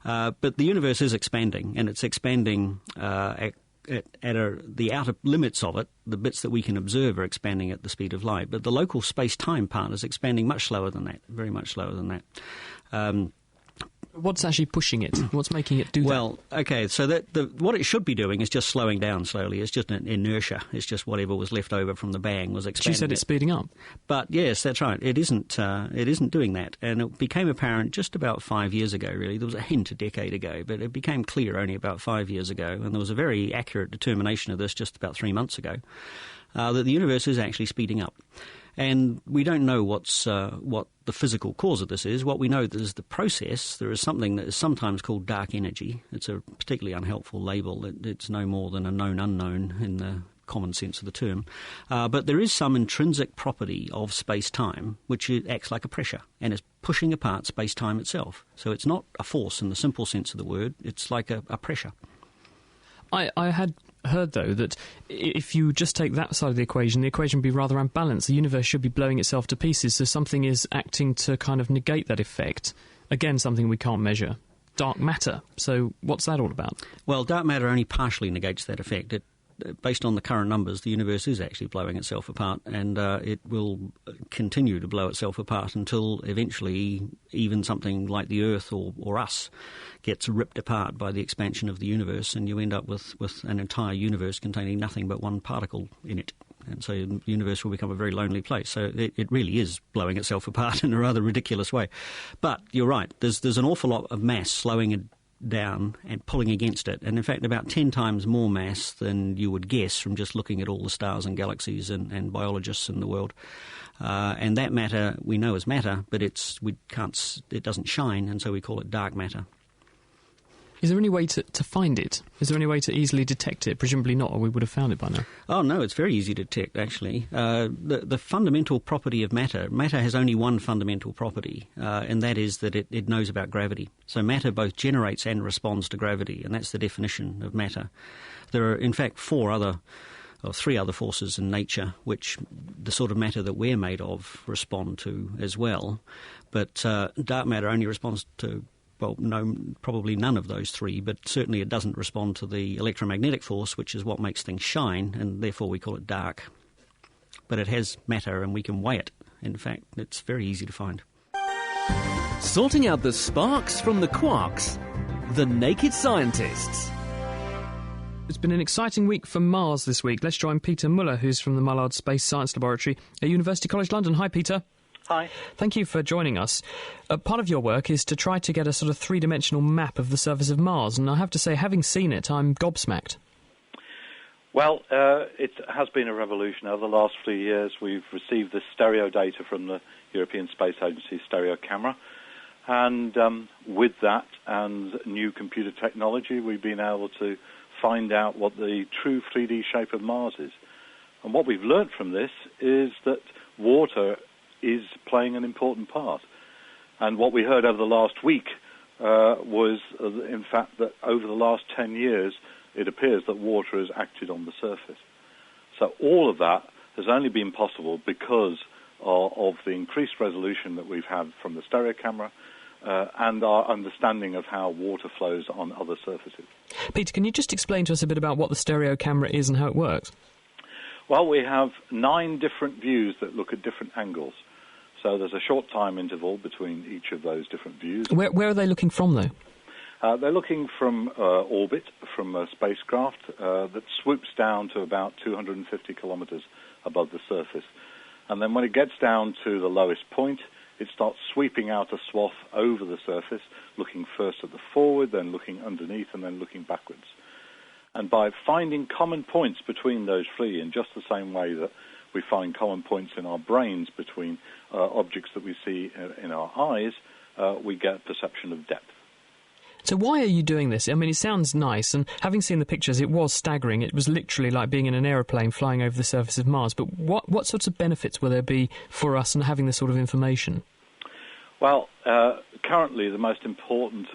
But the universe is expanding, and it's expanding at the outer limits of it. The bits that we can observe are expanding at the speed of light, but the local space-time part is expanding much slower than that, very much slower than that. What's actually pushing it? What's making it do that? Well, okay, so what it should be doing is just slowing down slowly. It's just an inertia. It's just whatever was left over from the Bang was expanding. She said it's speeding up. But yes, that's right. It isn't doing that. And it became apparent just about 5 years ago, really. There was a hint a decade ago, but it became clear only about 5 years ago. And there was a very accurate determination of this just about 3 months ago, that the universe is actually speeding up. And we don't know what the physical cause of this is. What we know is the process. There is something that is sometimes called dark energy. It's a particularly unhelpful label. It's no more than a known unknown in the common sense of the term. But there is some intrinsic property of space-time which acts like a pressure, and is pushing apart space-time itself. So it's not a force in the simple sense of the word. It's like a pressure. I had heard, though, that if you just take that side of the equation would be rather unbalanced. The universe should be blowing itself to pieces, so something is acting to kind of negate that effect. Again, something we can't measure. Dark matter. So what's that all about? Well, dark matter only partially negates that effect. Based on the current numbers, the universe is actually blowing itself apart, and it will continue to blow itself apart until eventually even something like the Earth or us gets ripped apart by the expansion of the universe, and you end up with an entire universe containing nothing but one particle in it. And so the universe will become a very lonely place. So it really is blowing itself apart in a rather ridiculous way. But you're right, there's an awful lot of mass slowing it down and pulling against it, and in fact about 10 times more mass than you would guess from just looking at all the stars and galaxies and biologists in the world. And that matter we know is matter, but it doesn't shine, and so we call it dark matter. Is there any way to find it? Is there any way to easily detect it? Presumably not, or we would have found it by now. Oh, no, it's very easy to detect, actually. The fundamental property of matter has only one fundamental property, and that is that it knows about gravity. So matter both generates and responds to gravity, and that's the definition of matter. There are, in fact, three other forces in nature which the sort of matter that we're made of respond to as well. But dark matter only responds to, well, no, probably none of those three, but certainly it doesn't respond to the electromagnetic force, which is what makes things shine, and therefore we call it dark. But it has matter, and we can weigh it. In fact, it's very easy to find. Sorting out the sparks from the quarks. The Naked Scientists. It's been an exciting week for Mars this week. Let's join Peter Muller, who's from the Mullard Space Science Laboratory at University College London. Hi, Peter. Hi. Thank you for joining us. Part of your work is to try to get a sort of three-dimensional map of the surface of Mars, and I have to say, having seen it, I'm gobsmacked. Well, it has been a revolution. Over the last few years, we've received the stereo data from the European Space Agency stereo camera, and with that and new computer technology, we've been able to find out what the true 3D shape of Mars is. And what we've learnt from this is that water is playing an important part. And what we heard over the last week was, in fact, that over the last 10 years, it appears that water has acted on the surface. So all of that has only been possible because of the increased resolution that we've had from the stereo camera and our understanding of how water flows on other surfaces. Peter, can you just explain to us a bit about what the stereo camera is and how it works? Well, we have 9 different views that look at different angles. So there's a short time interval between each of those different views. Where are they looking from, though? They're looking from orbit, from a spacecraft that swoops down to about 250 kilometers above the surface. And then when it gets down to the lowest point, it starts sweeping out a swath over the surface, looking first at the forward, then looking underneath, and then looking backwards. And by finding common points between those 3, in just the same way that we find common points in our brains between objects that we see in our eyes, we get perception of depth. So why are you doing this? I mean, it sounds nice, and having seen the pictures, it was staggering. It was literally like being in an aeroplane flying over the surface of Mars. But what sorts of benefits will there be for us in having this sort of information? Well, currently the most important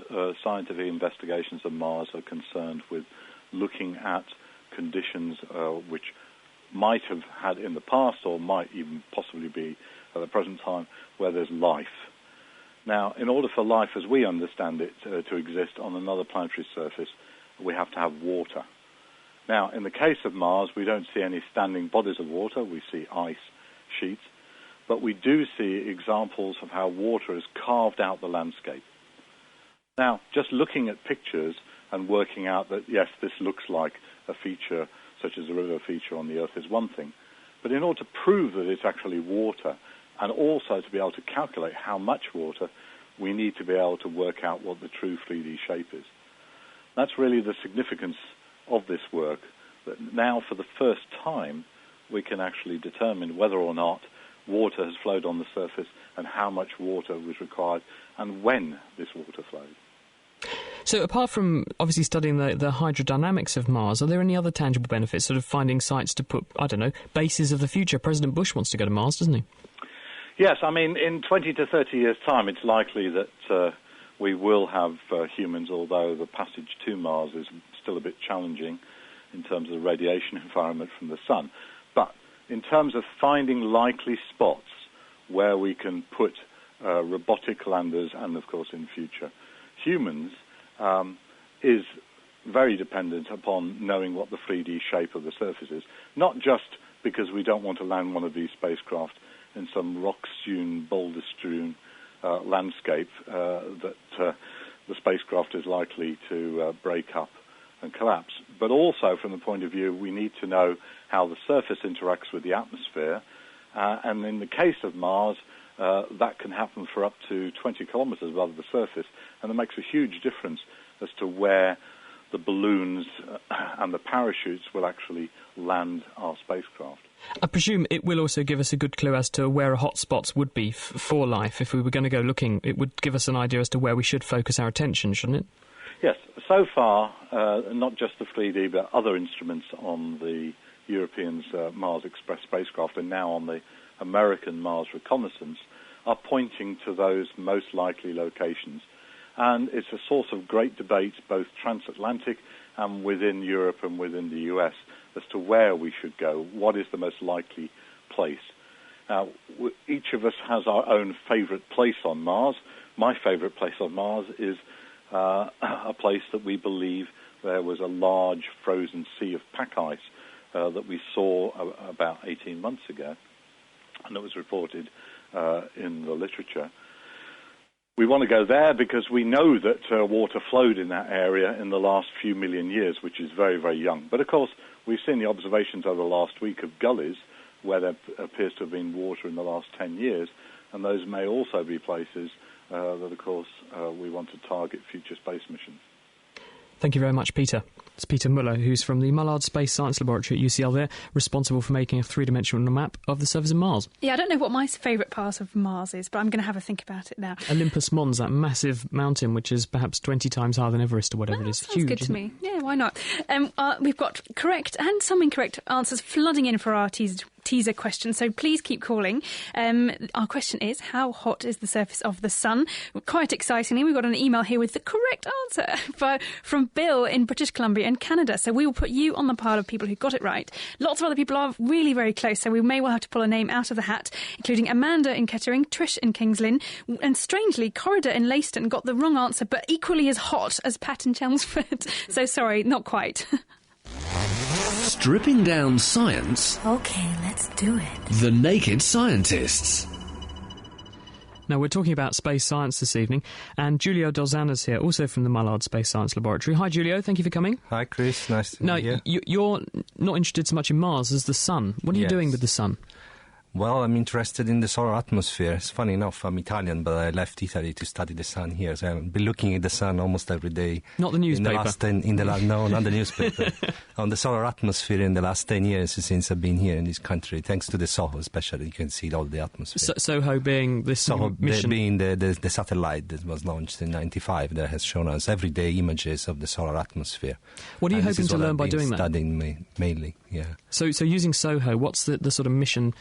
scientific investigations of Mars are concerned with looking at conditions which might have had in the past or might even possibly be at the present time where there's life. Now, in order for life as we understand it to exist on another planetary surface, we have to have water. Now, in the case of Mars, we don't see any standing bodies of water. We see ice sheets. But we do see examples of how water has carved out the landscape. Now, just looking at pictures and working out that, yes, this looks like a feature such as a river feature on the Earth is one thing. But in order to prove that it's actually water, and also to be able to calculate how much water, we need to be able to work out what the true 3D shape is. That's really the significance of this work, that now for the first time we can actually determine whether or not water has flowed on the surface and how much water was required and when this water flowed. So apart from obviously studying the hydrodynamics of Mars, are there any other tangible benefits, sort of finding sites to put, I don't know, bases of the future? President Bush wants to go to Mars, doesn't he? Yes, I mean, in 20 to 30 years' time, it's likely that we will have humans, although the passage to Mars is still a bit challenging in terms of the radiation environment from the sun. But in terms of finding likely spots where we can put robotic landers and, of course, in future humans, is very dependent upon knowing what the 3D shape of the surface is. Not just because we don't want to land one of these spacecraft in some rock-strewn, boulder-strewn landscape that the spacecraft is likely to break up and collapse, but also from the point of view we need to know how the surface interacts with the atmosphere, and in the case of Mars, that can happen for up to 20 kilometers above the surface, and it makes a huge difference as to where the balloons and the parachutes will actually land our spacecraft. I presume it will also give us a good clue as to where hotspots would be for life. If we were going to go looking, it would give us an idea as to where we should focus our attention, shouldn't it? Yes. So far, not just the 3D, but other instruments on the Europeans' Mars Express spacecraft and now on the American Mars Reconnaissance are pointing to those most likely locations. And it's a source of great debate, both transatlantic and within Europe and within the US, as to where we should go, what is the most likely place. Now, each of us has our own favourite place on Mars. My favourite place on Mars is a place that we believe there was a large frozen sea of pack ice that we saw about 18 months ago, and it was reported in the literature. We want to go there because we know that water flowed in that area in the last few million years, which is very, very young. But, of course, we've seen the observations over the last week of gullies where there appears to have been water in the last 10 years, and those may also be places that, of course, we want to target future space missions. Thank you very much, Peter. It's Peter Muller, who's from the Mullard Space Science Laboratory at UCL there, responsible for making a three-dimensional map of the surface of Mars. Yeah, I don't know what my favourite part of Mars is, but I'm going to have a think about it now. Olympus Mons, that massive mountain, which is perhaps 20 times higher than Everest or whatever it is. Sounds huge, good to me. Yeah, why not? We've got correct and some incorrect answers flooding in for our teaser teaser question, so please keep calling. Our question is, how hot is the surface of the sun? Quite excitingly, we've got an email here with the correct answer from Bill in British Columbia in Canada. So we will put you on the pile of people who got it right. Lots of other people are really very close, so we may well have to pull a name out of the hat, including Amanda in Kettering, Trish in Kings Lynn, and strangely, Corridor in Leiston got the wrong answer, but equally as hot as Pat in Chelmsford. So sorry, not quite. Stripping down science. Okay, let's do it. The Naked Scientists. Now, we're talking about space science this evening, and Giulio Dolzana's here, also from the Mullard Space Science Laboratory. Hi, Giulio. Thank you for coming. Hi, Chris. Nice to be here. You're not interested so much in Mars as the Sun. What are you doing with the Sun? Well, I'm interested in the solar atmosphere. It's funny enough, I'm Italian, but I left Italy to study the sun here. So I've been looking at the sun almost every day. Not the newspaper? No, not the newspaper. On the solar atmosphere in the last 10 years since I've been here in this country, thanks to the SOHO especially, you can see all the atmosphere. SOHO being this SOHO mission? being the satellite that was launched in 1995 that has shown us everyday images of the solar atmosphere. What are you hoping to learn by doing that? Studying mainly, yeah. So using SOHO, what's the sort of mission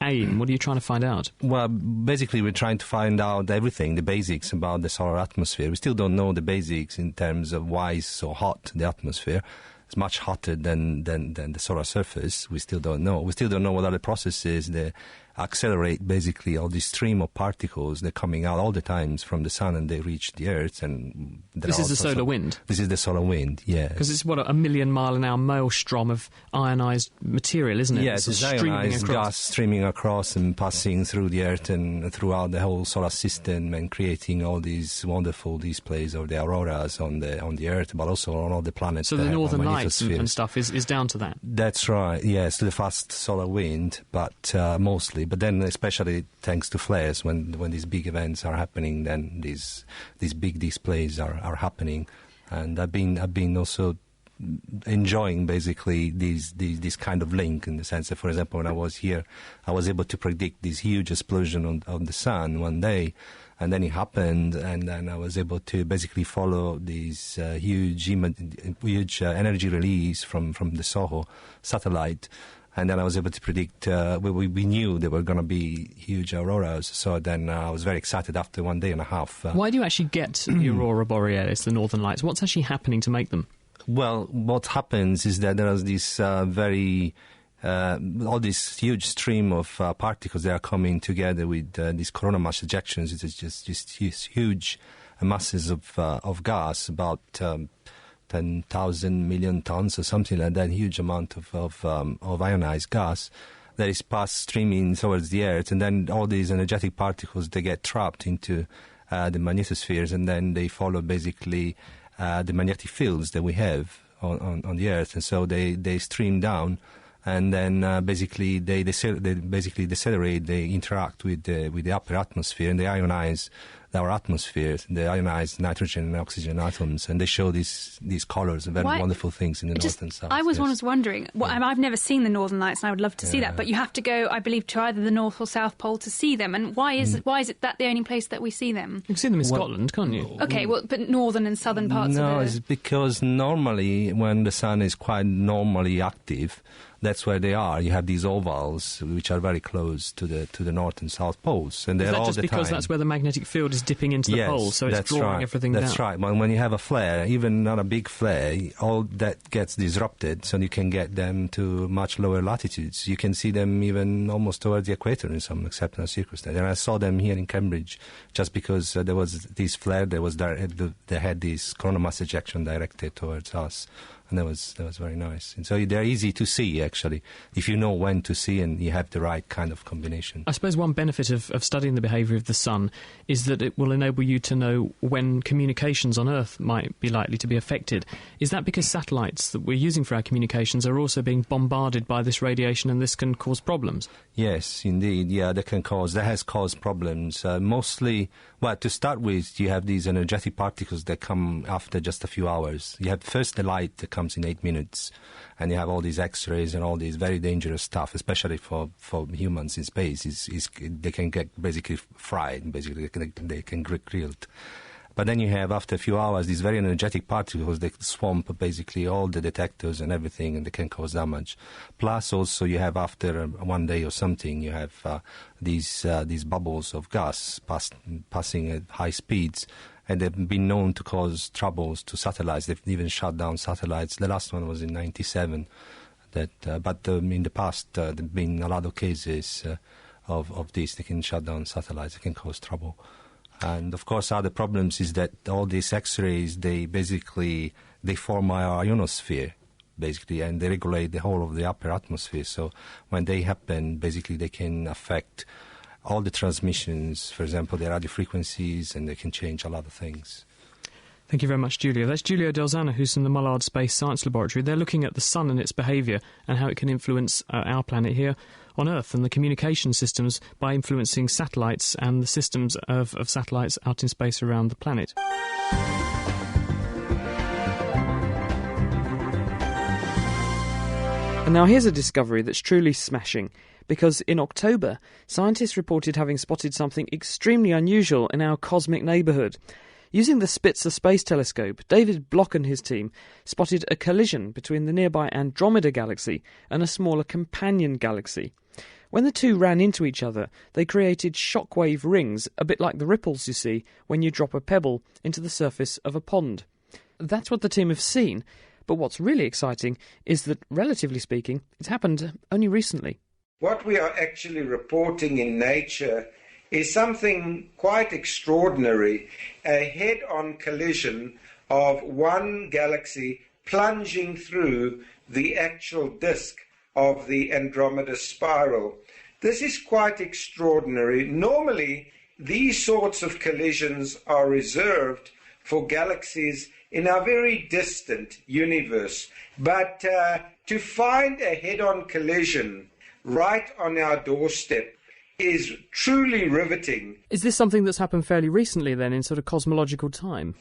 aim? What are you trying to find out? Well, basically we're trying to find out everything, the basics about the solar atmosphere. We still don't know the basics in terms of why it's so hot, the atmosphere. It's much hotter than the solar surface. We still don't know. We still don't know what are the processes that accelerate basically all this stream of particles that are coming out all the times from the sun and they reach the Earth. And this is the solar wind? This is the solar wind, yeah. Because it's, what, a 1,000,000 mile an hour maelstrom of ionised material, isn't it? Yes, it's ionised gas streaming across and passing through the Earth and throughout the whole solar system and creating all these wonderful displays of the auroras on the Earth, but also on all the planets. So the northern lights and stuff is down to that? That's right, yes, to the fast solar wind, but mostly. But then especially thanks to flares, when these big events are happening, then these big displays are happening. And I've been also enjoying basically this kind of link, in the sense that, for example, when I was here, I was able to predict this huge explosion on the sun one day, and then it happened, and then I was able to basically follow this huge energy release from the SOHO satellite. And then I was able to predict, we knew there were going to be huge auroras, so then I was very excited after 1 day and a half. Why do you actually get the Aurora Borealis, the northern lights? What's actually happening to make them? Well, what happens is that there is this all this huge stream of particles that are coming together with these coronal mass ejections. It's just huge masses of gas, about 10,000 million tons or something like that, huge amount of ionized gas that is passed streaming towards the Earth, and then all these energetic particles, they get trapped into the magnetospheres, and then they follow basically the magnetic fields that we have on the Earth, and so they stream down, and then basically they decelerate, they interact with the upper atmosphere, and they ionize our atmosphere, the ionized nitrogen and oxygen atoms, and they show these colours, very wonderful things in the north and south. I was wondering, I've never seen the Northern Lights, and I would love to see that, but you have to go, I believe, to either the North or South Pole to see them, and why is it that the only place that we see them? You can see them in Scotland, can't you? Okay, but northern and southern parts of No, it's because normally when the sun is quite normally active, that's where they are. You have these ovals which are very close to the north and south poles, and they're all the time. Is that just because that's where the magnetic field is dipping into the pole, so it's drawing everything down? That's right. When you have a flare, even not a big flare, all that gets disrupted, so you can get them to much lower latitudes. You can see them even almost towards the equator in some exceptional circumstances. And I saw them here in Cambridge just because there was this flare they had this coronal mass ejection directed towards us. And that was very nice. And so they're easy to see, actually, if you know when to see and you have the right kind of combination. I suppose one benefit of studying the behaviour of the sun is that it will enable you to know when communications on Earth might be likely to be affected. Is that because satellites that we're using for our communications are also being bombarded by this radiation, and this can cause problems? Yes, indeed. Yeah, that has caused problems. Mostly, well, to start with, you have these energetic particles that come after just a few hours. You have first the light that comes in 8 minutes, and you have all these X-rays and all these very dangerous stuff, especially for humans in space. They can get basically fried, basically they can get grilled. But then you have, after a few hours, these very energetic particles that swamp basically all the detectors and everything, and they can cause damage. Plus, also, you have, after one day or something, you have these bubbles of gas passing at high speeds, and they've been known to cause troubles to satellites. They've even shut down satellites. The last one was in 1997. But in the past, there have been a lot of cases of this. They can shut down satellites. They can cause trouble. And, of course, other problems is that all these X-rays, they form our ionosphere, basically, and they regulate the whole of the upper atmosphere. So when they happen, basically, they can affect all the transmissions, for example, the radio frequencies, and they can change a lot of things. Thank you very much, Giulio. That's Giulio Delzana, who's from the Mullard Space Science Laboratory. They're looking at the sun and its behaviour and how it can influence our planet here on Earth and the communication systems by influencing satellites and the systems of satellites out in space around the planet. And now here's a discovery that's truly smashing, because in October, scientists reported having spotted something extremely unusual in our cosmic neighbourhood. Using the Spitzer Space Telescope, David Block and his team spotted a collision between the nearby Andromeda Galaxy and a smaller companion galaxy. When the two ran into each other, they created shockwave rings, a bit like the ripples you see when you drop a pebble into the surface of a pond. That's what the team have seen, but what's really exciting is that, relatively speaking, it's happened only recently. What we are actually reporting in Nature is something quite extraordinary, a head-on collision of one galaxy plunging through the actual disk of the Andromeda spiral. This is quite extraordinary. Normally, these sorts of collisions are reserved for galaxies in our very distant universe. But to find a head-on collision right on our doorstep is truly riveting. Is this something that's happened fairly recently then, in sort of cosmological time?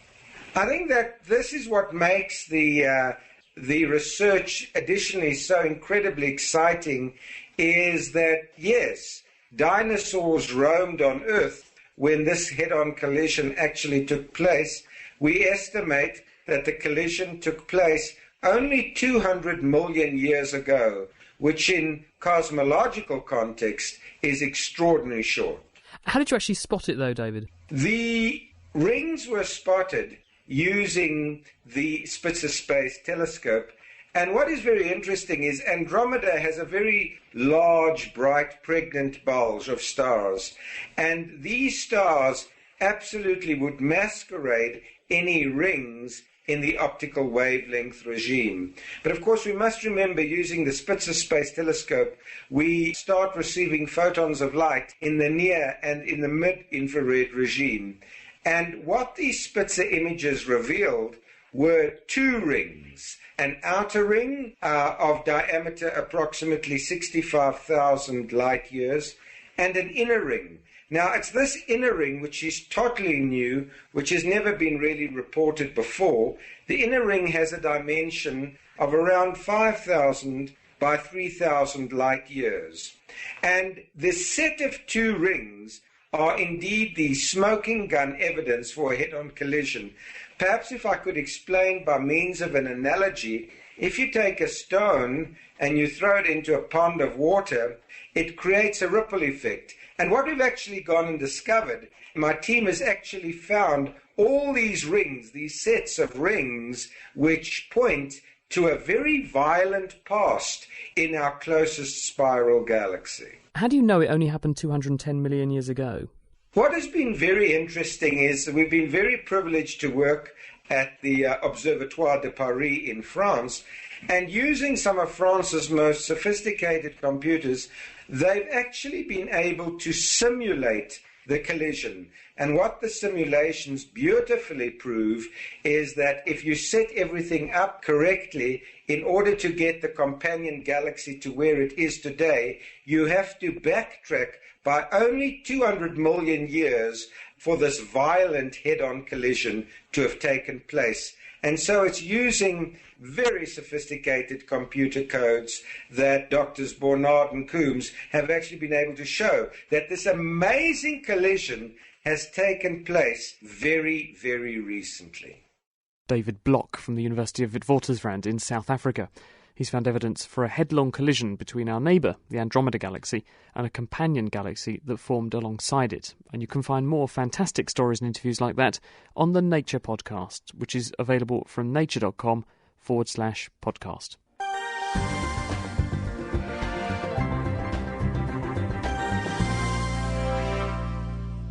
I think that this is what makes the research additionally so incredibly exciting, is that, yes, dinosaurs roamed on Earth when this head-on collision actually took place. We estimate that the collision took place only 200 million years ago, which in cosmological context is extraordinarily short. How did you actually spot it, though, David? The rings were spotted using the Spitzer Space Telescope. And what is very interesting is Andromeda has a very large, bright, pregnant bulge of stars. And these stars absolutely would masquerade any rings in the optical wavelength regime. But of course, we must remember, using the Spitzer Space Telescope, we start receiving photons of light in the near and in the mid-infrared regime. And what these Spitzer images revealed were two rings, an outer ring of diameter approximately 65,000 light years, and an inner ring. Now, it's this inner ring which is totally new, which has never been really reported before. The inner ring has a dimension of around 5,000 by 3,000 light years. And this set of two rings are indeed the smoking gun evidence for a head-on collision. Perhaps if I could explain by means of an analogy, if you take a stone and you throw it into a pond of water, it creates a ripple effect. And what we've actually gone and discovered, my team has actually found all these rings, these sets of rings, which point to a very violent past in our closest spiral galaxy. How do you know it only happened 210 million years ago? What has been very interesting is we've been very privileged to work at the Observatoire de Paris in France, and using some of France's most sophisticated computers, they've actually been able to simulate the collision. And what the simulations beautifully prove is that if you set everything up correctly in order to get the companion galaxy to where it is today, you have to backtrack by only 200 million years for this violent head-on collision to have taken place. And so it's using very sophisticated computer codes that Drs. Barnard and Coombs have actually been able to show that this amazing collision has taken place very, very recently. David Block from the University of Witwatersrand in South Africa. He's found evidence for a headlong collision between our neighbour, the Andromeda Galaxy, and a companion galaxy that formed alongside it. And you can find more fantastic stories and interviews like that on the Nature podcast, which is available from nature.com/podcast.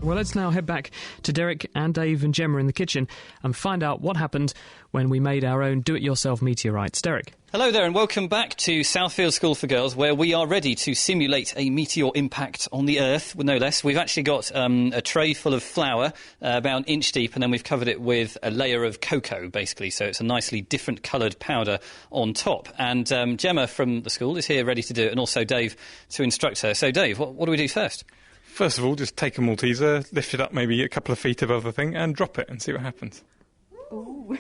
Well, let's now head back to Derek and Dave and Gemma in the kitchen and find out what happened when we made our own do-it-yourself meteorites. Derek. Hello there and welcome back to Southfield School for Girls, where we are ready to simulate a meteor impact on the Earth, no less. We've actually got a tray full of flour, about an inch deep, and then we've covered it with a layer of cocoa, basically, so it's a nicely different coloured powder on top. And Gemma from the school is here ready to do it, and also Dave to instruct her. So, Dave, what do we do first? First of all, just take a Malteser, lift it up maybe a couple of feet above the thing and drop it and see what happens. Ooh.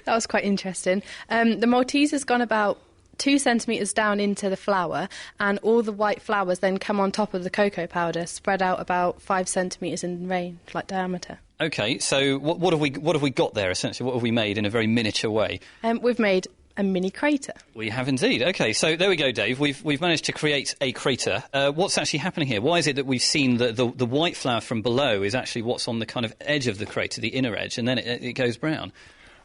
That was quite interesting. The Malteser's gone about 2 centimetres down into the flour, and all the white flowers then come on top of the cocoa powder, spread out about 5 centimetres in range, like diameter. OK, so what have we got there, essentially? What have we made in a very miniature way? We've made a mini crater. We have indeed. OK, so there we go, Dave. We've managed to create a crater. What's actually happening here? Why is it that we've seen the white flower from below is actually what's on the kind of edge of the crater, the inner edge, and then it goes brown?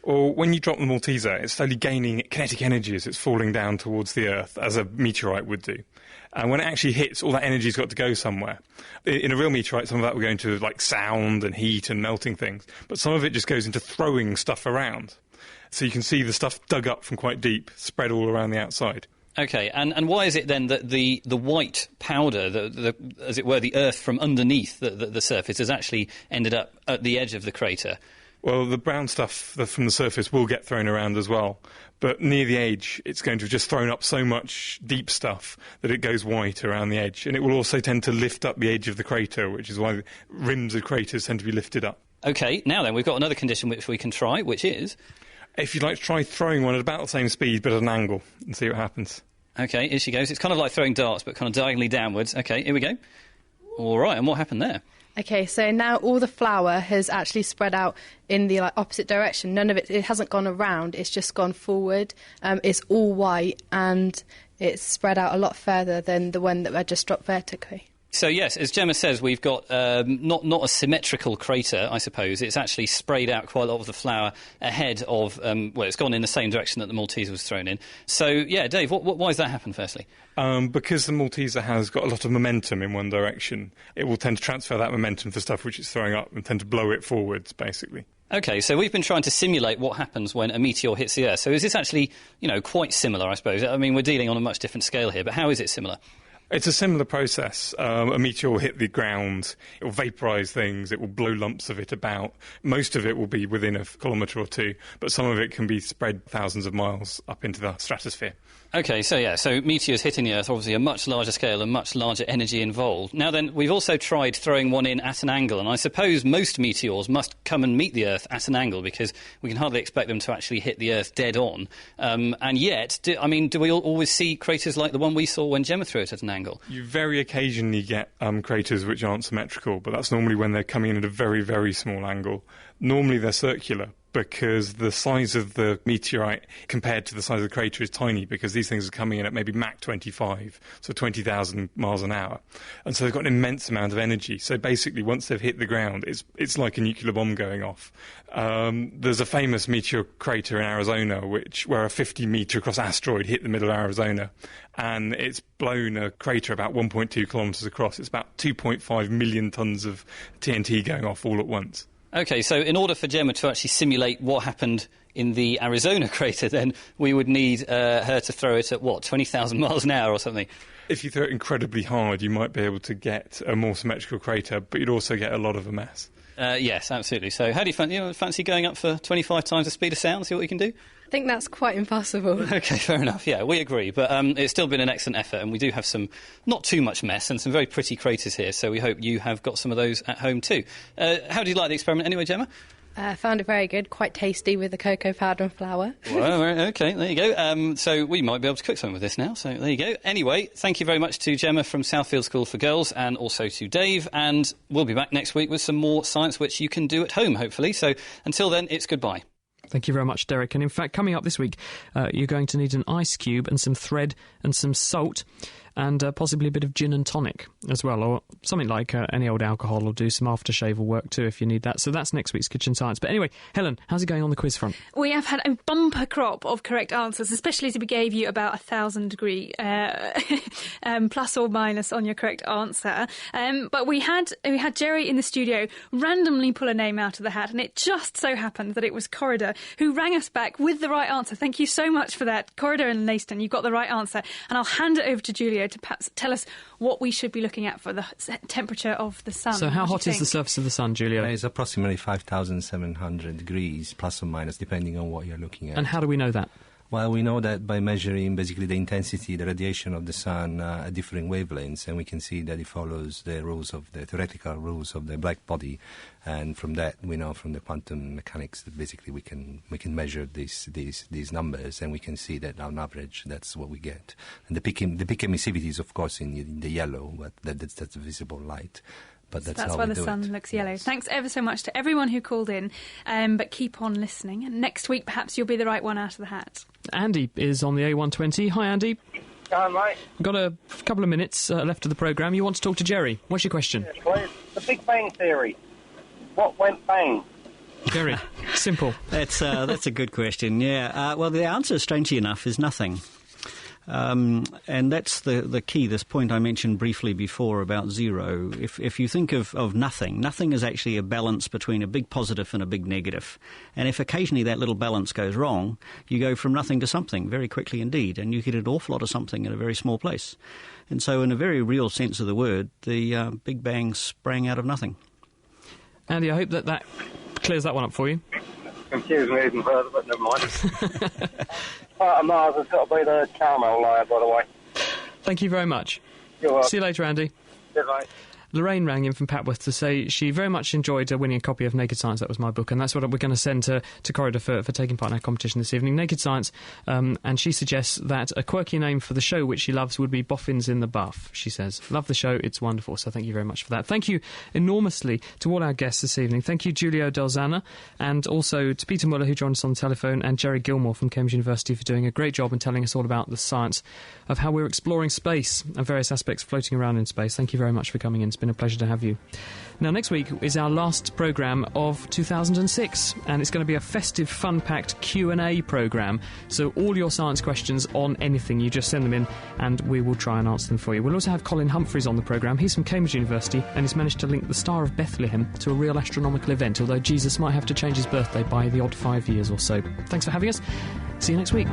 Or when you drop the Malteser, it's slowly gaining kinetic energy as it's falling down towards the Earth, as a meteorite would do. And when it actually hits, all that energy's got to go somewhere. In a real meteorite, some of that will go into like sound and heat and melting things, but some of it just goes into throwing stuff around. So you can see the stuff dug up from quite deep, spread all around the outside. OK, and why is it then that the white powder, as it were, the earth from underneath the surface, has actually ended up at the edge of the crater? Well, the brown stuff from the surface will get thrown around as well, but near the edge it's going to have just thrown up so much deep stuff that it goes white around the edge, and it will also tend to lift up the edge of the crater, which is why the rims of craters tend to be lifted up. OK, now then, we've got another condition which we can try, which is... If you'd like to try throwing one at about the same speed but at an angle and see what happens. OK, here she goes. It's kind of like throwing darts but kind of diagonally downwards. OK, here we go. All right, and what happened there? OK, so now all the flour has actually spread out in the opposite direction. None of it hasn't gone around, it's just gone forward. It's all white and it's spread out a lot further than the one that I just dropped vertically. So, yes, as Gemma says, we've got not a symmetrical crater, I suppose. It's actually sprayed out quite a lot of the flour ahead of... it's gone in the same direction that the Malteser was thrown in. So, yeah, Dave, why has that happened, firstly? Because the Malteser has got a lot of momentum in one direction, it will tend to transfer that momentum for stuff which it's throwing up and tend to blow it forwards, basically. OK, so we've been trying to simulate what happens when a meteor hits the Earth. So is this actually, quite similar, I suppose? I mean, we're dealing on a much different scale here, but how is it similar? It's a similar process. A meteor will hit the ground, it will vaporise things, it will blow lumps of it about. Most of it will be within a kilometre or two, but some of it can be spread thousands of miles up into the stratosphere. OK, so meteors hitting the Earth, obviously a much larger scale and much larger energy involved. Now then, we've also tried throwing one in at an angle, and I suppose most meteors must come and meet the Earth at an angle because we can hardly expect them to actually hit the Earth dead on. And yet, do we always see craters like the one we saw when Gemma threw it at an angle? You very occasionally get craters which aren't symmetrical, but that's normally when they're coming in at a very, very small angle. Normally they're circular, because the size of the meteorite compared to the size of the crater is tiny, because these things are coming in at maybe Mach 25, so 20,000 miles an hour. And so they've got an immense amount of energy. So basically, once they've hit the ground, it's like a nuclear bomb going off. There's a famous meteor crater in Arizona, where a 50-metre across asteroid hit the middle of Arizona, and it's blown a crater about 1.2 kilometres across. It's about 2.5 million tonnes of TNT going off all at once. OK, so in order for Gemma to actually simulate what happened in the Arizona crater, then we would need her to throw it at, 20,000 miles an hour or something? If you throw it incredibly hard, you might be able to get a more symmetrical crater, but you'd also get a lot of a mess. Yes, absolutely. So how do you fancy going up for 25 times the speed of sound, see what you can do? think that's quite impossible. Okay, fair enough. Yeah, we agree. But it's still been an excellent effort, and we do have some not too much mess and some very pretty craters here, so we hope you have got some of those at home too. How do you like the experiment anyway, Gemma? I found it very good, quite tasty with the cocoa powder and flour. Well, okay, there you go. So we might be able to cook something with this now, so there you go. Anyway, thank you very much to Gemma from Southfield School for Girls and also to Dave, and we'll be back next week with some more science which you can do at home, hopefully. So until then, it's goodbye. Thank you very much, Derek. And in fact, coming up this week, you're going to need an ice cube and some thread and some salt and possibly a bit of gin and tonic as well, or something like any old alcohol will do. Some aftershave will work too if you need that. So that's next week's Kitchen Science. But anyway, Helen, how's it going on the quiz front? We have had a bumper crop of correct answers, especially as we gave you about 1,000 degree plus or minus on your correct answer. But we had Jerry in the studio randomly pull a name out of the hat, and it just so happened that it was Corridor who rang us back with the right answer. Thank you so much for that, Corridor and Leiston. You've got the right answer, and I'll hand it over to Julia to perhaps tell us what we should be looking at for the temperature of the sun. So how hot is the surface of the sun, Julia? It's approximately 5,700 degrees, plus or minus, depending on what you're looking at. And how do we know that? Well, we know that by measuring basically the intensity, the radiation of the sun at different wavelengths, and we can see that it follows the rules of the theoretical rules of the black body, and from that we know from the quantum mechanics that basically we can measure these numbers, and we can see that on average that's what we get. And the peak emissivity is of course in the yellow, but that's the visible light. But that's why the sun looks yellow. Yes. Thanks ever so much to everyone who called in, but keep on listening. And next week, perhaps you'll be the right one out of the hat. Andy is on the A120. Hi, Andy. Hi, mate. We've got a couple of minutes left of the programme. You want to talk to Jerry. What's your question? Yes, please. The Big Bang Theory. What went bang? Jerry, simple. That's a good question, yeah. Well, the answer, strangely enough, is nothing. And that's the key, this point I mentioned briefly before about zero. If you think of nothing is actually a balance between a big positive and a big negative. And if occasionally that little balance goes wrong, you go from nothing to something very quickly indeed, and you get an awful lot of something in a very small place. And so in a very real sense of the word, the Big Bang sprang out of nothing. Andy, I hope that clears that one up for you. Confuse me even further, but never mind. Part of Mars has got to be the caramel layer, by the way. Thank you very much. You're welcome. See you later, Andy. Good night. Lorraine rang in from Papworth to say she very much enjoyed winning a copy of Naked Science. That was my book, and that's what we're going to send to Corridor for taking part in our competition this evening. Naked Science, and she suggests that a quirky name for the show, which she loves, would be Boffins in the Buff, she says. Love the show, it's wonderful, so thank you very much for that. Thank you enormously to all our guests this evening. Thank you, Giulio Delzana, and also to Peter Muller, who joined us on the telephone, and Jerry Gilmore from Cambridge University for doing a great job and telling us all about the science of how we're exploring space and various aspects floating around in space. Thank you very much for coming in. It's been a pleasure to have you. Now, next week is our last programme of 2006, and it's going to be a festive, fun-packed Q&A programme. So all your science questions on anything, you just send them in, and we will try and answer them for you. We'll also have Colin Humphreys on the programme. He's from Cambridge University, and he's managed to link the Star of Bethlehem to a real astronomical event, although Jesus might have to change his birthday by the odd 5 years or so. Thanks for having us. See you next week.